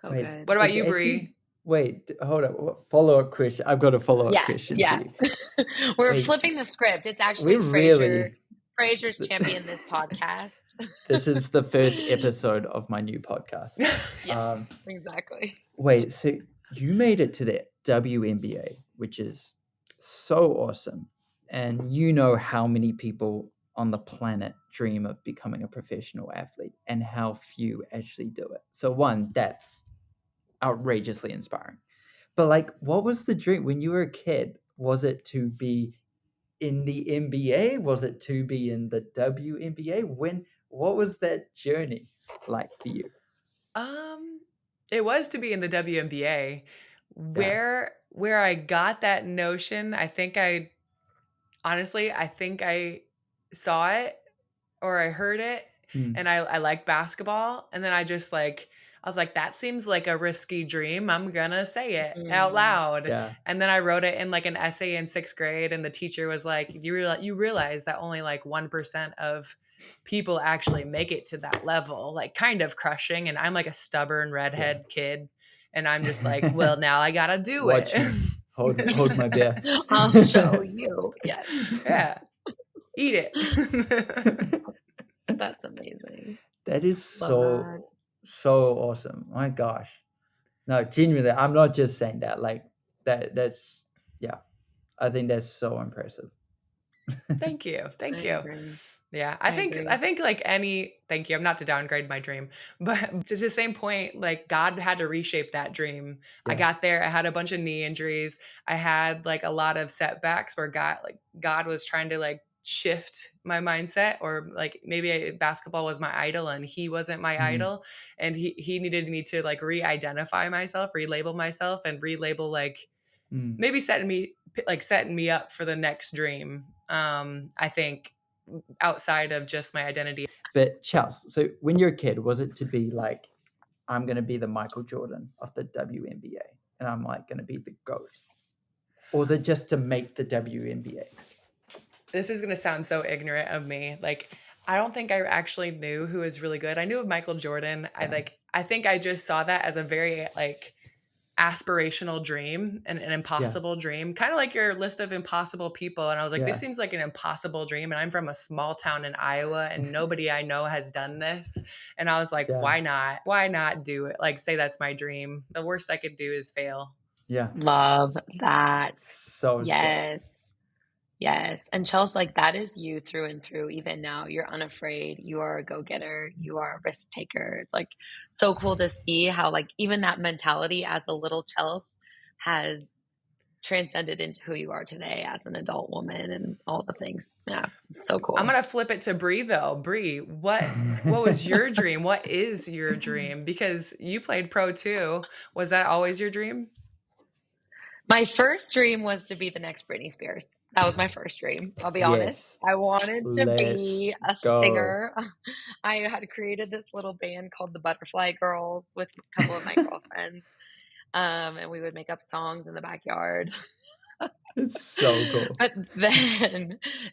so Wait, What good. about it's you, actually Bree? wait, hold up. Follow-up question. I've got a follow-up Yeah, question for yeah. you. We're Wait, flipping the script. It's we actually really Fraser's Champion This podcast. this is the first episode of my new podcast. Yes, Um, exactly. wait, so you made it to the WNBA, which is so awesome. And you know how many people on the planet dream of becoming a professional athlete and how few actually do it. So one, that's outrageously inspiring. But like, what was the dream when you were a kid? Was it to be in the NBA? Was it to be in the WNBA? What was that journey like for you? Um, it was to be in the WNBA. Yeah. Where I got that notion, I think I saw it or I heard it, Mm, and I like basketball, and then I was like, that seems like a risky dream. I'm gonna say it out Mm, loud. yeah. And then I wrote it in like an essay in 6th grade, and the teacher was like, you realize that only like 1% of people actually make it to that level, like kind of crushing. And I'm like a stubborn Yeah. redhead kid. And I'm just like, well, now I gotta do it. Watch me. Hold my beer. I'll show you. Yes, Yeah. Eat it. that's amazing. That is Love that. so awesome. My gosh. No, genuinely, I'm not just saying that. Like that's yeah. I think that's so impressive. Thank you. I Thank you. agree. Yeah, I agree. I think like any thank you. I'm not to downgrade my dream, but to the same point, like God had to reshape that dream. I Yeah. got there, I had a bunch of knee injuries. I had like a lot of setbacks where God was trying to like shift my mindset, or like maybe basketball was my idol and he wasn't my Mm, idol, and he needed me to like re-identify myself, relabel myself, and relabel like mm. maybe setting me up for the next dream. I think outside of just my identity. But Charles, so when you're a kid, was it to be like, I'm gonna be the Michael Jordan of the WNBA and I'm like gonna be the GOAT? Or was it just to make the WNBA? This is going to sound so ignorant of me. Like, I don't think I actually knew who was really good. I knew of Michael Jordan. Yeah. I think I just saw that as a very like aspirational dream and an Yeah. impossible dream, kind of like your list of impossible people. And I was like, this Yeah. seems like an impossible dream. And I'm from a small town in Iowa and nobody I know has done this. And I was like, Yeah. why not? Why not do it? Like, say that's my dream. The worst I could do is fail. Yeah. Love that. So sick. Yes. And Chelsea, like that is you through and through. Even now, you're unafraid. You are a go-getter. You are a risk taker. It's like so cool to see how like even that mentality as a little Chelsea has transcended into who you are today as an adult woman and all the things. Yeah, it's so cool. I'm gonna flip it to Bree though. Bree, what was your dream? What is your dream? Because you played pro too. Was that always your dream? My first dream was to be the next Britney Spears. That was my first dream. I'll be honest. Yes. I wanted to Let's be a go. singer. I had created this little band called the Butterfly Girls with a couple of my girlfriends. And we would make up songs in the backyard. It's so cool. But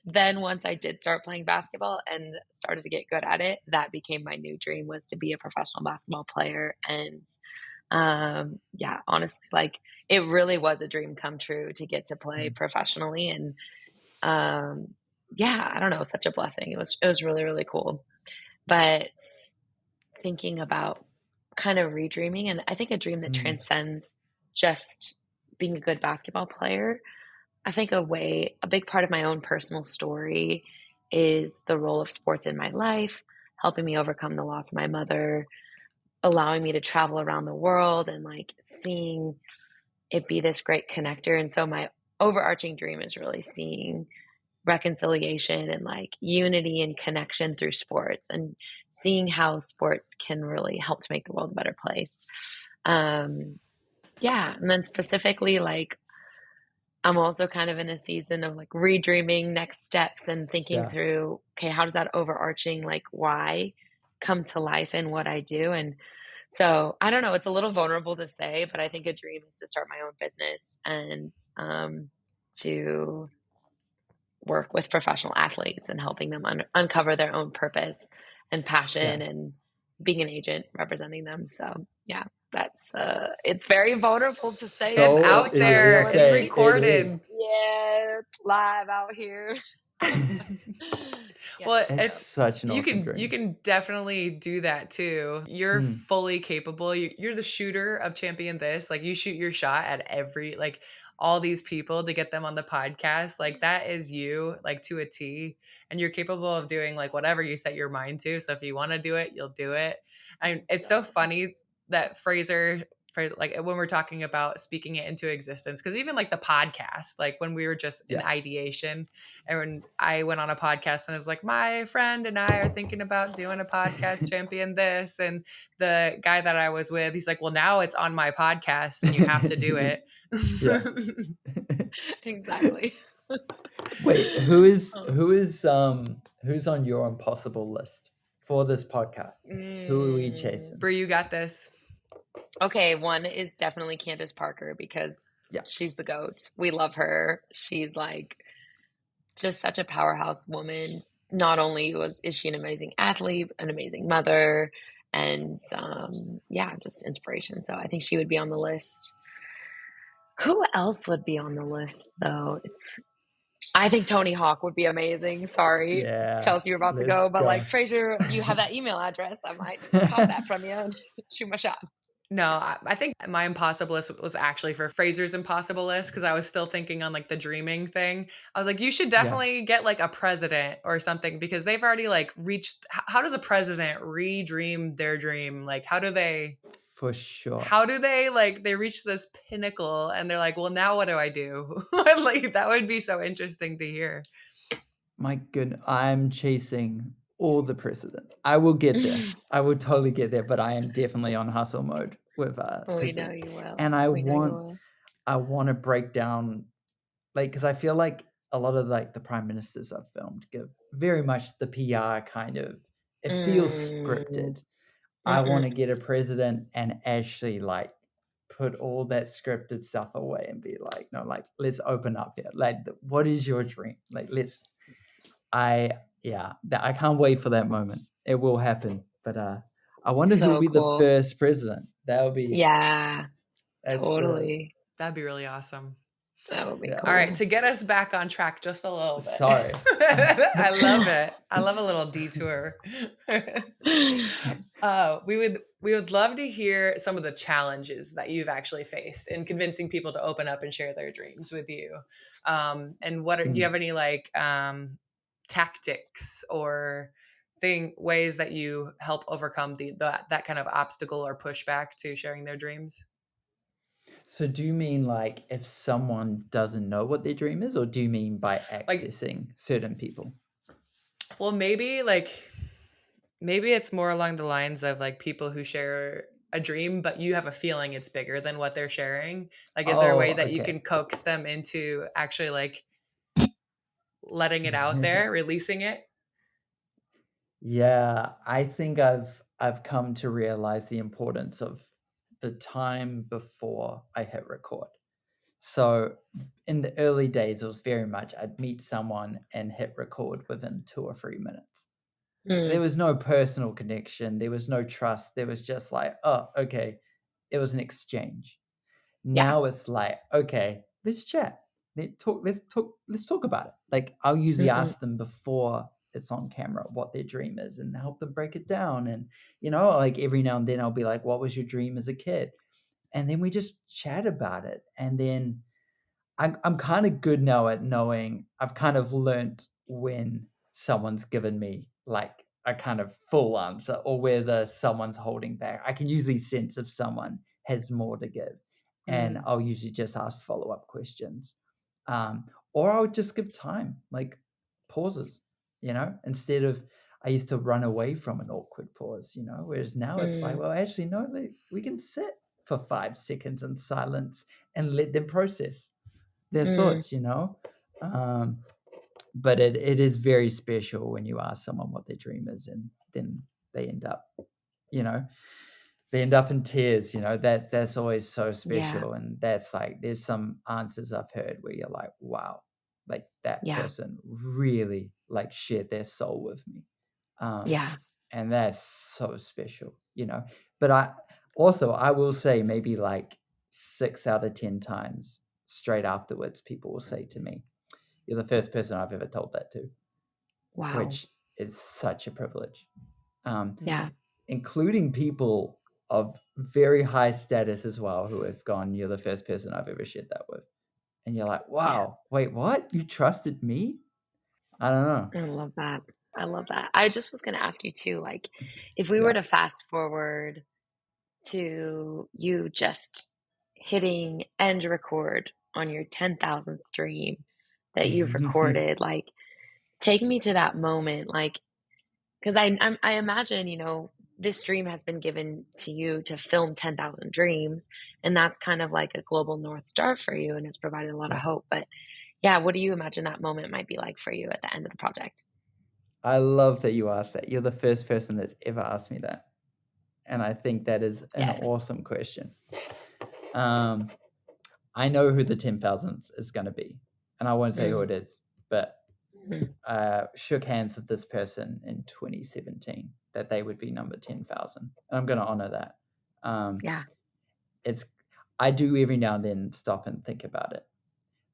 then once I did start playing basketball and started to get good at it, that became my new dream, was to be a professional basketball player. And yeah, honestly, like it really was a dream come true to get to play professionally. And yeah, I don't know, such a blessing. It was really, really cool. But thinking about kind of redreaming, and I think a dream that transcends just being a good basketball player. I think a big part of my own personal story is the role of sports in my life, helping me overcome the loss of my mother, allowing me to travel around the world and like seeing it be this great connector. And so my overarching dream is really seeing reconciliation and like unity and connection through sports, and seeing how sports can really help to make the world a better place. Yeah. And then specifically, like, I'm also kind of in a season of like redreaming next steps and thinking through, okay, how does that overarching like why come to life in what I do? And so I don't know, it's a little vulnerable to say, but I think a dream is to start my own business and to work with professional athletes and helping them uncover their own purpose and passion and being an agent representing them. So yeah, that's it's very vulnerable to say. It's out there. It's recorded. Yeah, it's live out here. Well, it's such an awesome dream. You can definitely do that too. You're fully capable. You're the shooter of ChampionThis. Like you shoot your shot at every like all these people to get them on the podcast. Like that is you, like to a T. And you're capable of doing like whatever you set your mind to. So if you want to do it, you'll do it. And it's so funny that Fraser, like when we're talking about speaking it into existence, because even like the podcast, like when we were just in ideation, and when I went on a podcast and it was like, my friend and I are thinking about doing a podcast, ChampionThis, and the guy that I was with, he's like, well, now it's on my podcast and you have to do it. Exactly. Wait, who's on your impossible list for this podcast? Who are we chasing? Bree, you got this. Okay, one is definitely Candace Parker, because she's the GOAT. We love her. She's like just such a powerhouse woman. Not only is she an amazing athlete, an amazing mother, and just inspiration. So I think she would be on the list. Who else would be on the list though? I think Tony Hawk would be amazing. Sorry, Chelsea, you're about to go, but like Fraser, you have that email address. I might cop that from you and shoot my shot. No, I think my impossible list was actually for Fraser's impossible list, because I was still thinking on like the dreaming thing. I was like, you should definitely get like a president or something, because they've already like reached. How does a president redream their dream? Like, how do they? For sure. How do they like they reach this pinnacle and they're like, well, now what do I do? Like that would be so interesting to hear. My goodness, I'm chasing all the precedent. I will get there. I will totally get there, but I am definitely on hustle mode with we know you will. And I want to break down, like, because I feel like a lot of like the prime ministers I've filmed give very much the PR kind of, it feels scripted. I want to get a president and actually like put all that scripted stuff away and be like, no, like let's open up here. Like, what is your dream? Like, I can't wait for that moment. It will happen. But I wonder who will be the first president. That would be totally. That'd be really awesome. That would be Yeah. cool. All right, to get us back on track just a little bit. Sorry. I love it. I love a little detour. We would love to hear some of the challenges that you've actually faced in convincing people to open up and share their dreams with you. And do you have any like tactics or ways that you help overcome that kind of obstacle or pushback to sharing their dreams? So do you mean like if someone doesn't know what their dream is, or do you mean by Like- accessing certain people? Well, maybe it's more along the lines of like people who share a dream, but you have a feeling it's bigger than what they're sharing. Like, is there a way that you okay. can coax them into actually like letting it out there, releasing it? Yeah, I think I've come to realize the importance of the time before I hit record. So in the early days, it was very much I'd meet someone and hit record within 2 or 3 minutes. There was no personal connection. There was no trust. There was just like, oh, okay. It was an exchange. Now it's like, okay, let's chat. Let's talk about it. Like I'll usually ask them before it's on camera what their dream is and help them break it down. And, like every now and then I'll be like, what was your dream as a kid? And then we just chat about it. And then I'm kind of good now at knowing, I've kind of learned when someone's given me like a kind of full answer or whether someone's holding back. I can usually sense if someone has more to give. And I'll usually just ask follow-up questions. Or I'll just give time, like pauses, instead of, I used to run away from an awkward pause, whereas now it's like, well, actually, no, we can sit for 5 seconds in silence and let them process their thoughts, but it is very special when you ask someone what their dream is and then they end up, in tears, that's always so special. And that's like, there's some answers I've heard where you're like, wow, like that person really like shared their soul with me. And that's so special, but I will say maybe like 6 out of 10 times straight afterwards, people will say to me, you're the first person I've ever told that to. Wow. Which is such a privilege. Yeah. Including people of very high status as well who have gone, you're the first person I've ever shared that with. And you're like, wow, wait, what? You trusted me? I don't know. I love that. I love that. I just was going to ask you too, like, if we were to fast forward to you just hitting end record on your 10,000th dream that you've recorded, like, take me to that moment, like, because I imagine, this dream has been given to you to film 10,000 dreams, and that's kind of like a global North Star for you and has provided a lot of hope. But yeah, what do you imagine that moment might be like for you at the end of the project? I love that you asked that. You're the first person that's ever asked me that. And I think that is an awesome question. I know who the 10,000th is going to be, and I won't say who it is, but shook hands with this person in 2017 that they would be number 10,000. And I'm going to honor that. I do every now and then stop and think about it,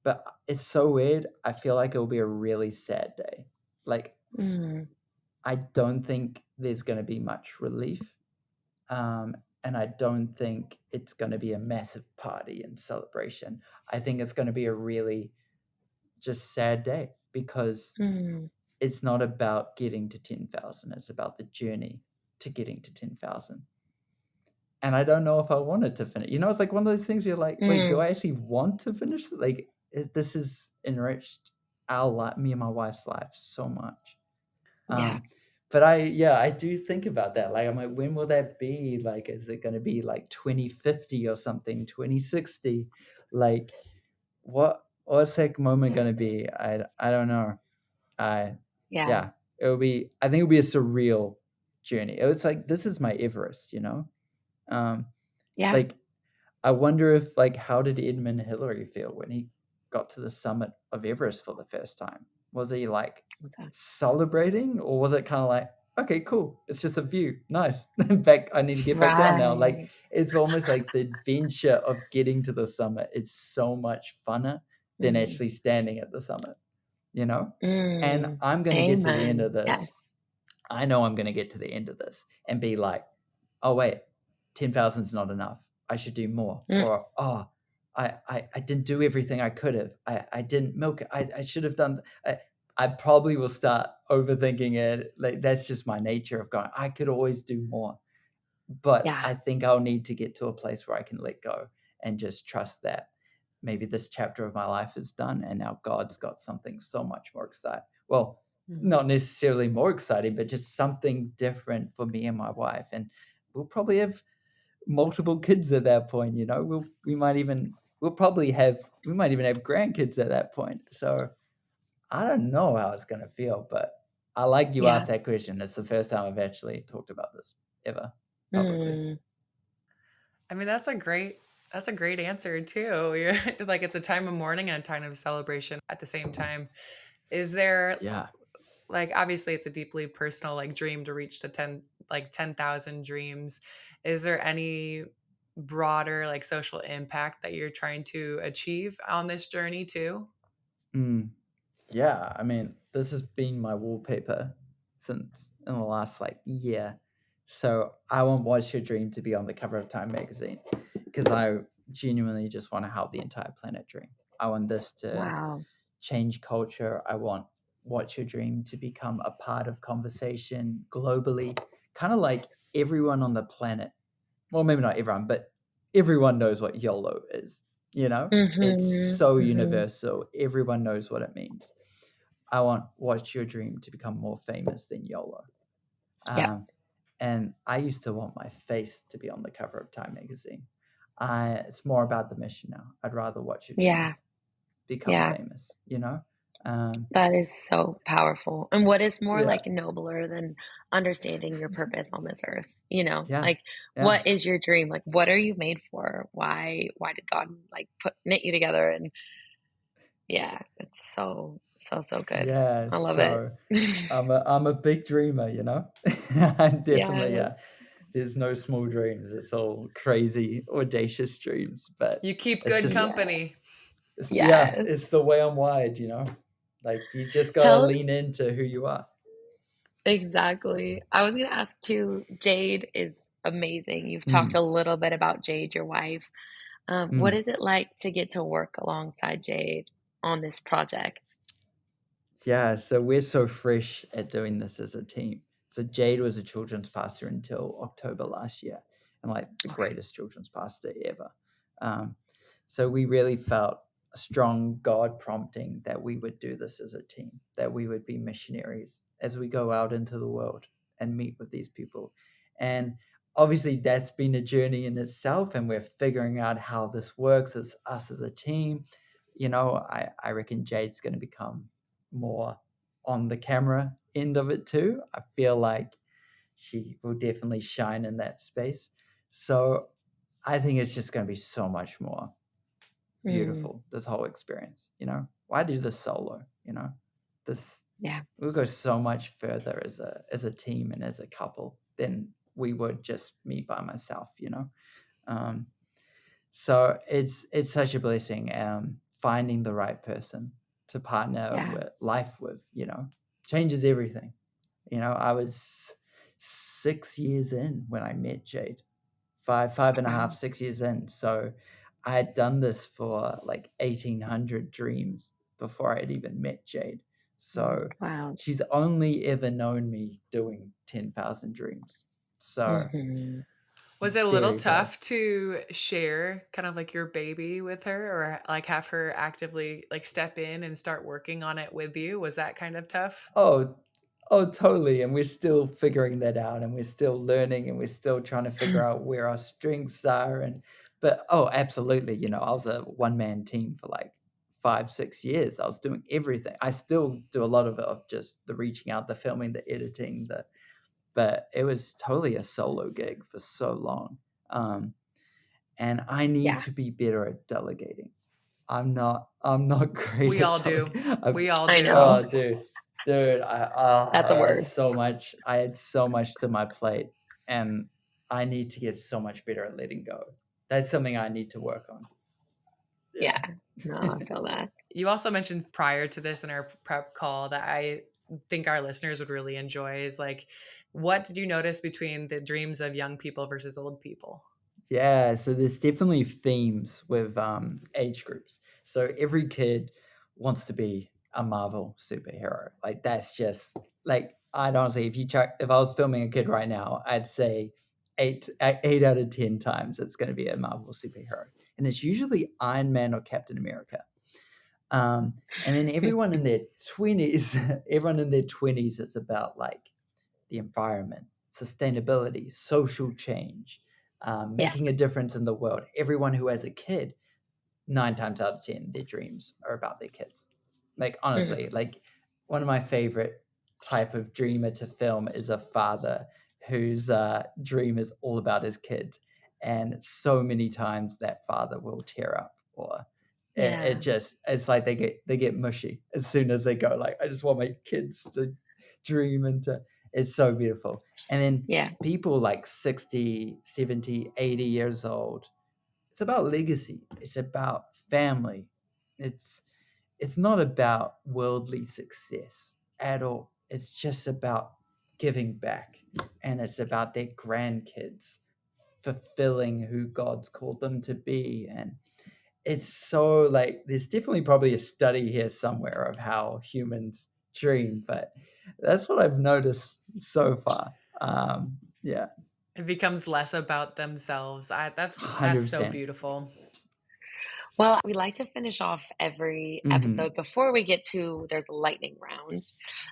but it's so weird. I feel like it'll be a really sad day. Like, I don't think there's going to be much relief. And I don't think it's going to be a massive party and celebration. I think it's going to be a really just sad day because it's not about getting to 10,000. It's about the journey to getting to 10,000. And I don't know if I wanted to finish. It's like one of those things where you're like, wait, do I actually want to finish? Like, this has enriched our life, me and my wife's life so much. But I do think about that. Like, I'm like, when will that be? Like, is it going to be like 2050 or something, 2060? Like, what's that moment going to be? I don't know. It'll be, I think it'll be a surreal journey. It's like, this is my Everest, Like, I wonder if, like, how did Edmund Hillary feel when he got to the summit of Everest for the first time? Was he like celebrating, or was it kind of like, okay, cool, it's just a view, nice. I need to get back down now. Like, it's almost like the adventure of getting to the summit is so much funner than actually standing at the summit, you know? And Mm. I'm going to get to the end Amen. of this. Yes. I know I'm going to get to the end of this and be like, oh, wait, 10,000 is not enough. I should do more. Or, oh, I didn't do everything I could have. I didn't milk it. I should have done. I probably will start overthinking it. Like, that's just my nature of going, I could always do more. But Yeah. I think I'll need to get to a place where I can let go and just trust that maybe this chapter of my life is done and now God's got something so much more exciting. Well, not necessarily more exciting, but just something different for me and my wife. And we'll probably have multiple kids at that point, you know. We might even have grandkids at that point. So I don't know how it's gonna feel, but I like you asked that question. It's the first time I've actually talked about this ever publicly. I mean, that's a great answer too. You're like, it's a time of mourning and a time of celebration at the same time. Is there, Yeah. like, obviously it's a deeply personal like dream to reach to 10,000 dreams. Is there any broader like social impact that you're trying to achieve on this journey too? Yeah, I mean, this has been my wallpaper since in the last like year. So I want Watch Your Dream to be on the cover of Time magazine because I genuinely just want to help the entire planet dream. I want this to change culture. I want Watch Your Dream to become a part of conversation globally, kind of like everyone on the planet. Well, maybe not everyone, but everyone knows what YOLO is. You know, it's so universal. Everyone knows what it means. I want Watch Your Dream to become more famous than YOLO. And I used to want my face to be on the cover of Time magazine. It's more about the mission now. I'd rather Watch Your Dream become famous, you know? That is so powerful. And what is more like nobler than understanding your purpose on this earth? You know, like what is your dream? Like what are you made for? Why did God like knit you together? And it's so good. Yeah, I love so it. I'm a big dreamer, you know? I'm definitely, Yes. there's no small dreams. It's all crazy, audacious dreams. But You keep it's good just, company. it's the way I'm wired, you know? Like you just gotta lean into who you are. Exactly. I was gonna ask too, Jade is amazing. You've talked a little bit about Jade, your wife. What is it like to get to work alongside Jade on this project? Yeah, so we're so fresh at doing this as a team. So Jade was a children's pastor until October last year, and like the greatest children's pastor ever. So we really felt a strong God prompting that we would do this as a team, that we would be missionaries as we go out into the world and meet with these people. And obviously that's been a journey in itself, and we're figuring out how this works as us as a team. You know, I reckon Jade's going to become more on the camera end of it too. I feel like she will definitely shine in that space. So I think it's just going to be so much more beautiful, this whole experience, you know. Why do this solo, you know? We'll go so much further as a team and as a couple than we would just me by myself, you know. So it's such a blessing finding the right person to partner with life with, you know, changes everything. You know, I was 6 years in when I met Jade, five and a half, 6 years in. So I had done this for like 1,800 dreams before I had even met Jade. So she's only ever known me doing 10,000 dreams. So was it a little tough to share kind of like your baby with her, or like have her actively like step in and start working on it with you? Was that kind of tough? Oh, totally. And we're still figuring that out, and we're still learning, and we're still trying to figure out where our strengths are. But absolutely. You know, I was a one-man team for like 5-6 years. I was doing everything. I still do a lot of just the reaching out, the filming, the editing, but it was totally a solo gig for so long. And I need to be better at delegating. I'm not great We at all do. We all do. I know. Oh, dude, That's a word. I had so much to my plate, and I need to get so much better at letting go. That's something I need to work on. Yeah. No, I feel that. You also mentioned prior to this in our prep call that I think our listeners would really enjoy is like, what did you notice between the dreams of young people versus old people? Yeah, so there's definitely themes with age groups. So every kid wants to be a Marvel superhero. Like that's just like I'd honestly, if I was filming a kid right now, I'd say eight out of 10 times it's going to be a Marvel superhero, and it's usually Iron Man or Captain America. And then everyone in their 20s, everyone in their 20s, it's about like the environment, sustainability, social change, Yeah. making a difference in the world. Everyone who has a kid, 9 times out of 10, their dreams are about their kids. Like honestly, like one of my favorite type of dreamer to film is a father whose dream is all about his kids, and so many times that father will tear up, or Yeah. it's like they get mushy as soon as they go like, I just want my kids to dream and to. It's so beautiful. And then Yeah. people like 60, 70, 80 years old, it's about legacy. It's about family. It's it's not about worldly success at all. It's just about giving back, and it's about their grandkids fulfilling who God's called them to be. And it's so like there's definitely probably a study here somewhere of how humans dream, but that's what I've noticed so far. Yeah, It becomes less about themselves. That's so 100%. beautiful. Well, we like to finish off every Hmm. episode before we get to there's a lightning round.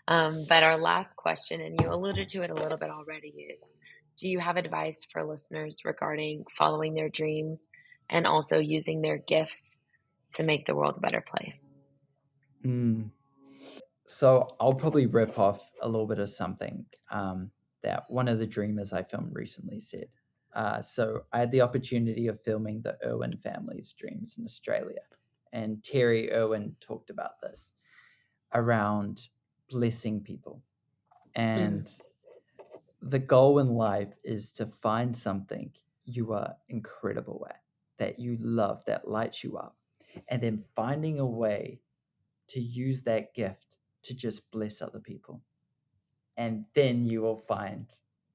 But our last question, and you alluded to it a little bit already, is do you have advice for listeners regarding following their dreams and also using their gifts to make the world a better place? Mm. So I'll probably rip off a little bit of something that one of the dreamers I filmed recently said. So I had the opportunity of filming the Irwin family's dreams in Australia, and Terry Irwin talked about this around blessing people. Mm, And the goal in life is to find something you are incredible at, that you love, that lights you up, and then finding a way to use that gift to just bless other people. And then you will find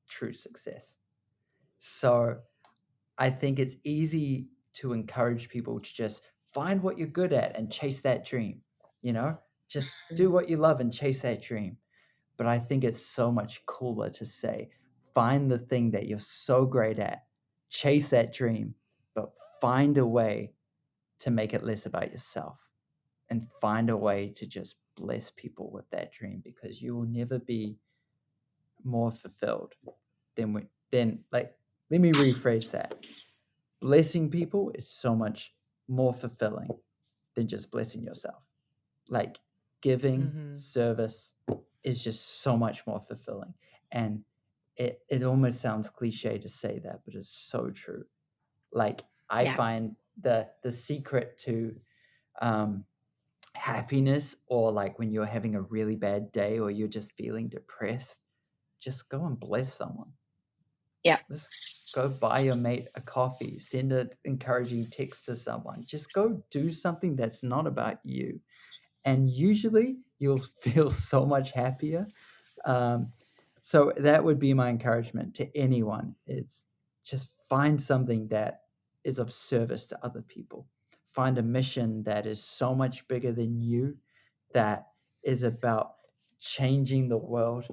true success. So I think it's easy to encourage people to just find what you're good at and chase that dream, you know, just do mm, what you love and chase that dream. But I think it's so much cooler to say, find the thing that you're so great at, chase that dream, but find a way to make it less about yourself and find a way to just bless people with that dream, because you will never be more fulfilled than like, let me rephrase that. Blessing people is so much more fulfilling than just blessing yourself. Like giving Hmm. service is just so much more fulfilling. And it almost sounds cliche to say that, but it's so true. Like I yeah. find the secret to um, happiness, or like when you're having a really bad day or you're just feeling depressed, just go and bless someone. Yeah. Just go buy your mate a coffee, send an encouraging text to someone. Just go do something that's not about you. And usually you'll feel so much happier. Um, so that would be my encouragement to anyone, is just find something that is of service to other people. Find a mission that is so much bigger than you, that is about changing the world.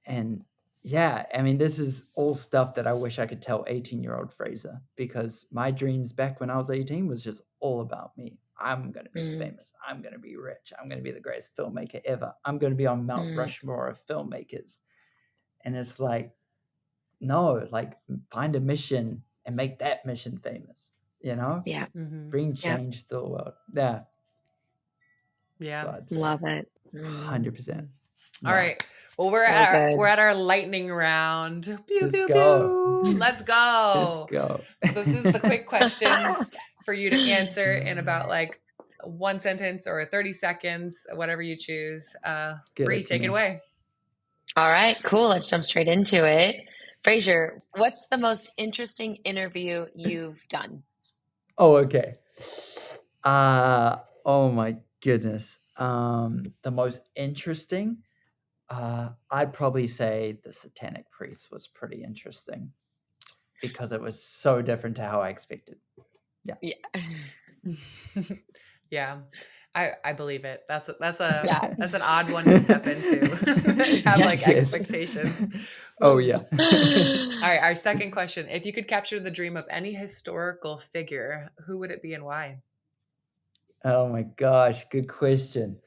And yeah, I mean, this is all stuff that I wish I could tell 18-year-old Fraser, because my dreams back when I was 18 was just all about me. I'm going to be Mm, famous. I'm going to be rich. I'm going to be the greatest filmmaker ever. I'm going to be on Mount mm, Rushmore of filmmakers. And it's like, no, like find a mission and make that mission famous, you know? yeah. Hmm. Bring Yeah. change to the world. Yeah, that's Yeah. what I'd say. Love it. Mm, 100%. All Yeah. right. Well, so we're good. at our lightning round. Pew Let's pew go. pew. Let's Let's go. go. So this is the quick questions for you to answer in about like one sentence or 30 seconds, whatever you choose. Get Bree, it to take it me. away. All right, cool. Let's jump straight into it. Fraser, what's the most interesting interview you've done? Oh, okay. Oh my goodness. The most interesting, I'd probably say the Satanic Priest was pretty interesting because it was so different to how I expected. Yeah. Yeah. I believe it. That's Yeah. an odd one to step into. Have Yeah, like yes. expectations. Oh yeah. All right, our second question. If you could capture the dream of any historical figure, who would it be and why? Oh my gosh, good question.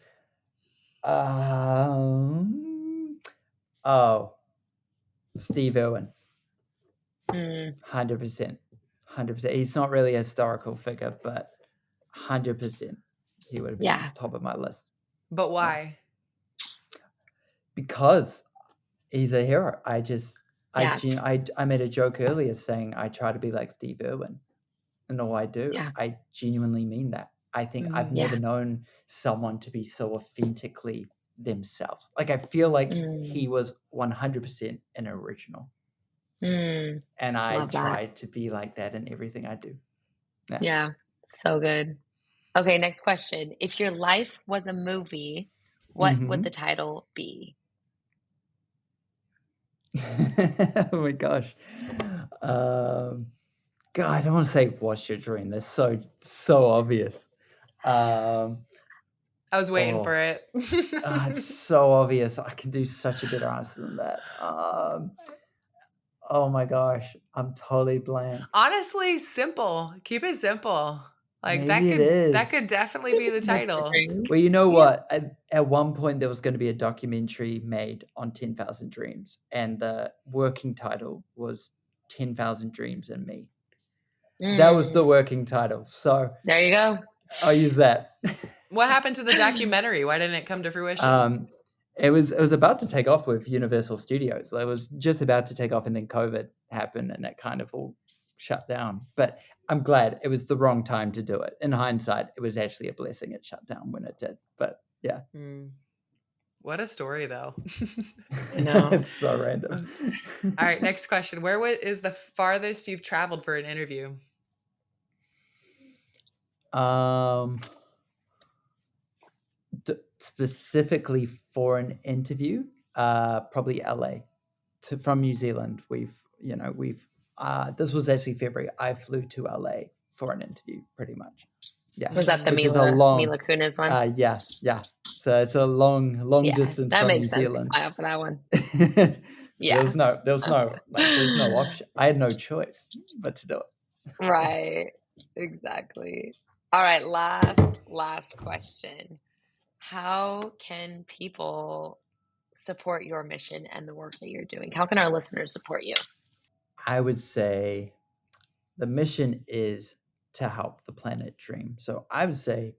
Steve Irwin. Mm, 100%. 100%. He's not really a historical figure, but 100% he would have been yeah. top of my list. But why? Because he's a hero. Yeah. I made a joke earlier saying I try to be like Steve Irwin. And all I do, Yeah. I genuinely mean that. I think I've Mhm. never Yeah. known someone to be so authentically themselves. Like I feel like he was 100% an original. Mm, And I love that. try to be like that in everything I do. Yeah. Yeah. So good. Okay, next question. If your life was a movie, what would the title be? Oh my gosh. God, I don't want to say what's your dream. That's so obvious. I was waiting for it. It's so obvious. I can do such a better answer than that. Oh my gosh, I'm totally blank. Honestly, simple. Keep it simple. Like Maybe it that is. could definitely be the title. Well, you know what? At one point, there was going to be a documentary made on 10,000 Dreams, and the working title was 10,000 Dreams and Me. That was the working title. So There you go. I'll use that. What happened to the documentary? Why didn't it come to fruition? It was about to take off with Universal Studios. It was just about to take off, and then COVID happened, and it kind of all shut down. But I'm glad it was the wrong time to do it. In hindsight, it was actually a blessing it shut down when it did. But yeah. What a story, though. I know. It's so random. All right, next question. Where is the farthest you've traveled for an interview? Specifically for an interview, probably LA. From New Zealand, this was actually February. I flew to LA for an interview, pretty much. Yeah. Was that the Which is a long, Mila Kunis one? Yeah. So it's a long distance that from makes New sense. Zealand. Fly out for that one. Yeah. There's no option. I had no choice but to do it. Right. Exactly. All right. Last question. How can people support your mission and the work that you're doing? How can our listeners support you? I would say the mission is to help the planet dream. So I would say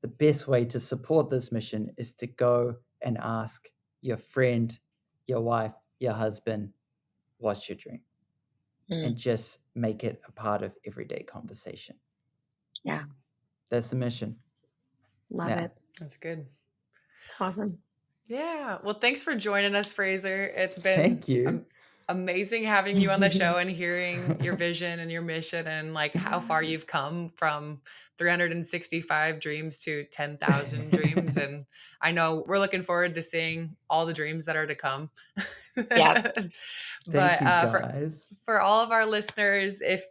the best way to support this mission is to go and ask your friend, your wife, your husband, what's your dream? And just make it a part of everyday conversation. Yeah. That's the mission. Love it. That's good. Awesome. Yeah. Well, thanks for joining us, Fraser. It's been Thank you. Amazing having you on the show and hearing your vision and your mission and like how far you've come from 365 dreams to 10,000 dreams. And I know we're looking forward to seeing all the dreams that are to come. Yeah. Thank you, guys. For all of our listeners, if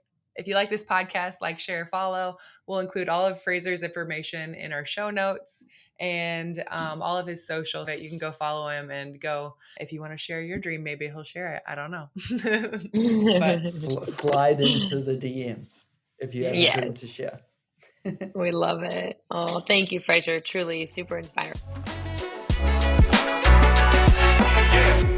you like this podcast, like, share, follow. We'll include all of Fraser's information in our show notes and all of his social that you can go follow him and go. If you want to share your dream, maybe he'll share it. I don't know. But slide into the DMs if you have a dream to share. We love it. Oh, thank you, Fraser. Truly super inspiring. Yeah.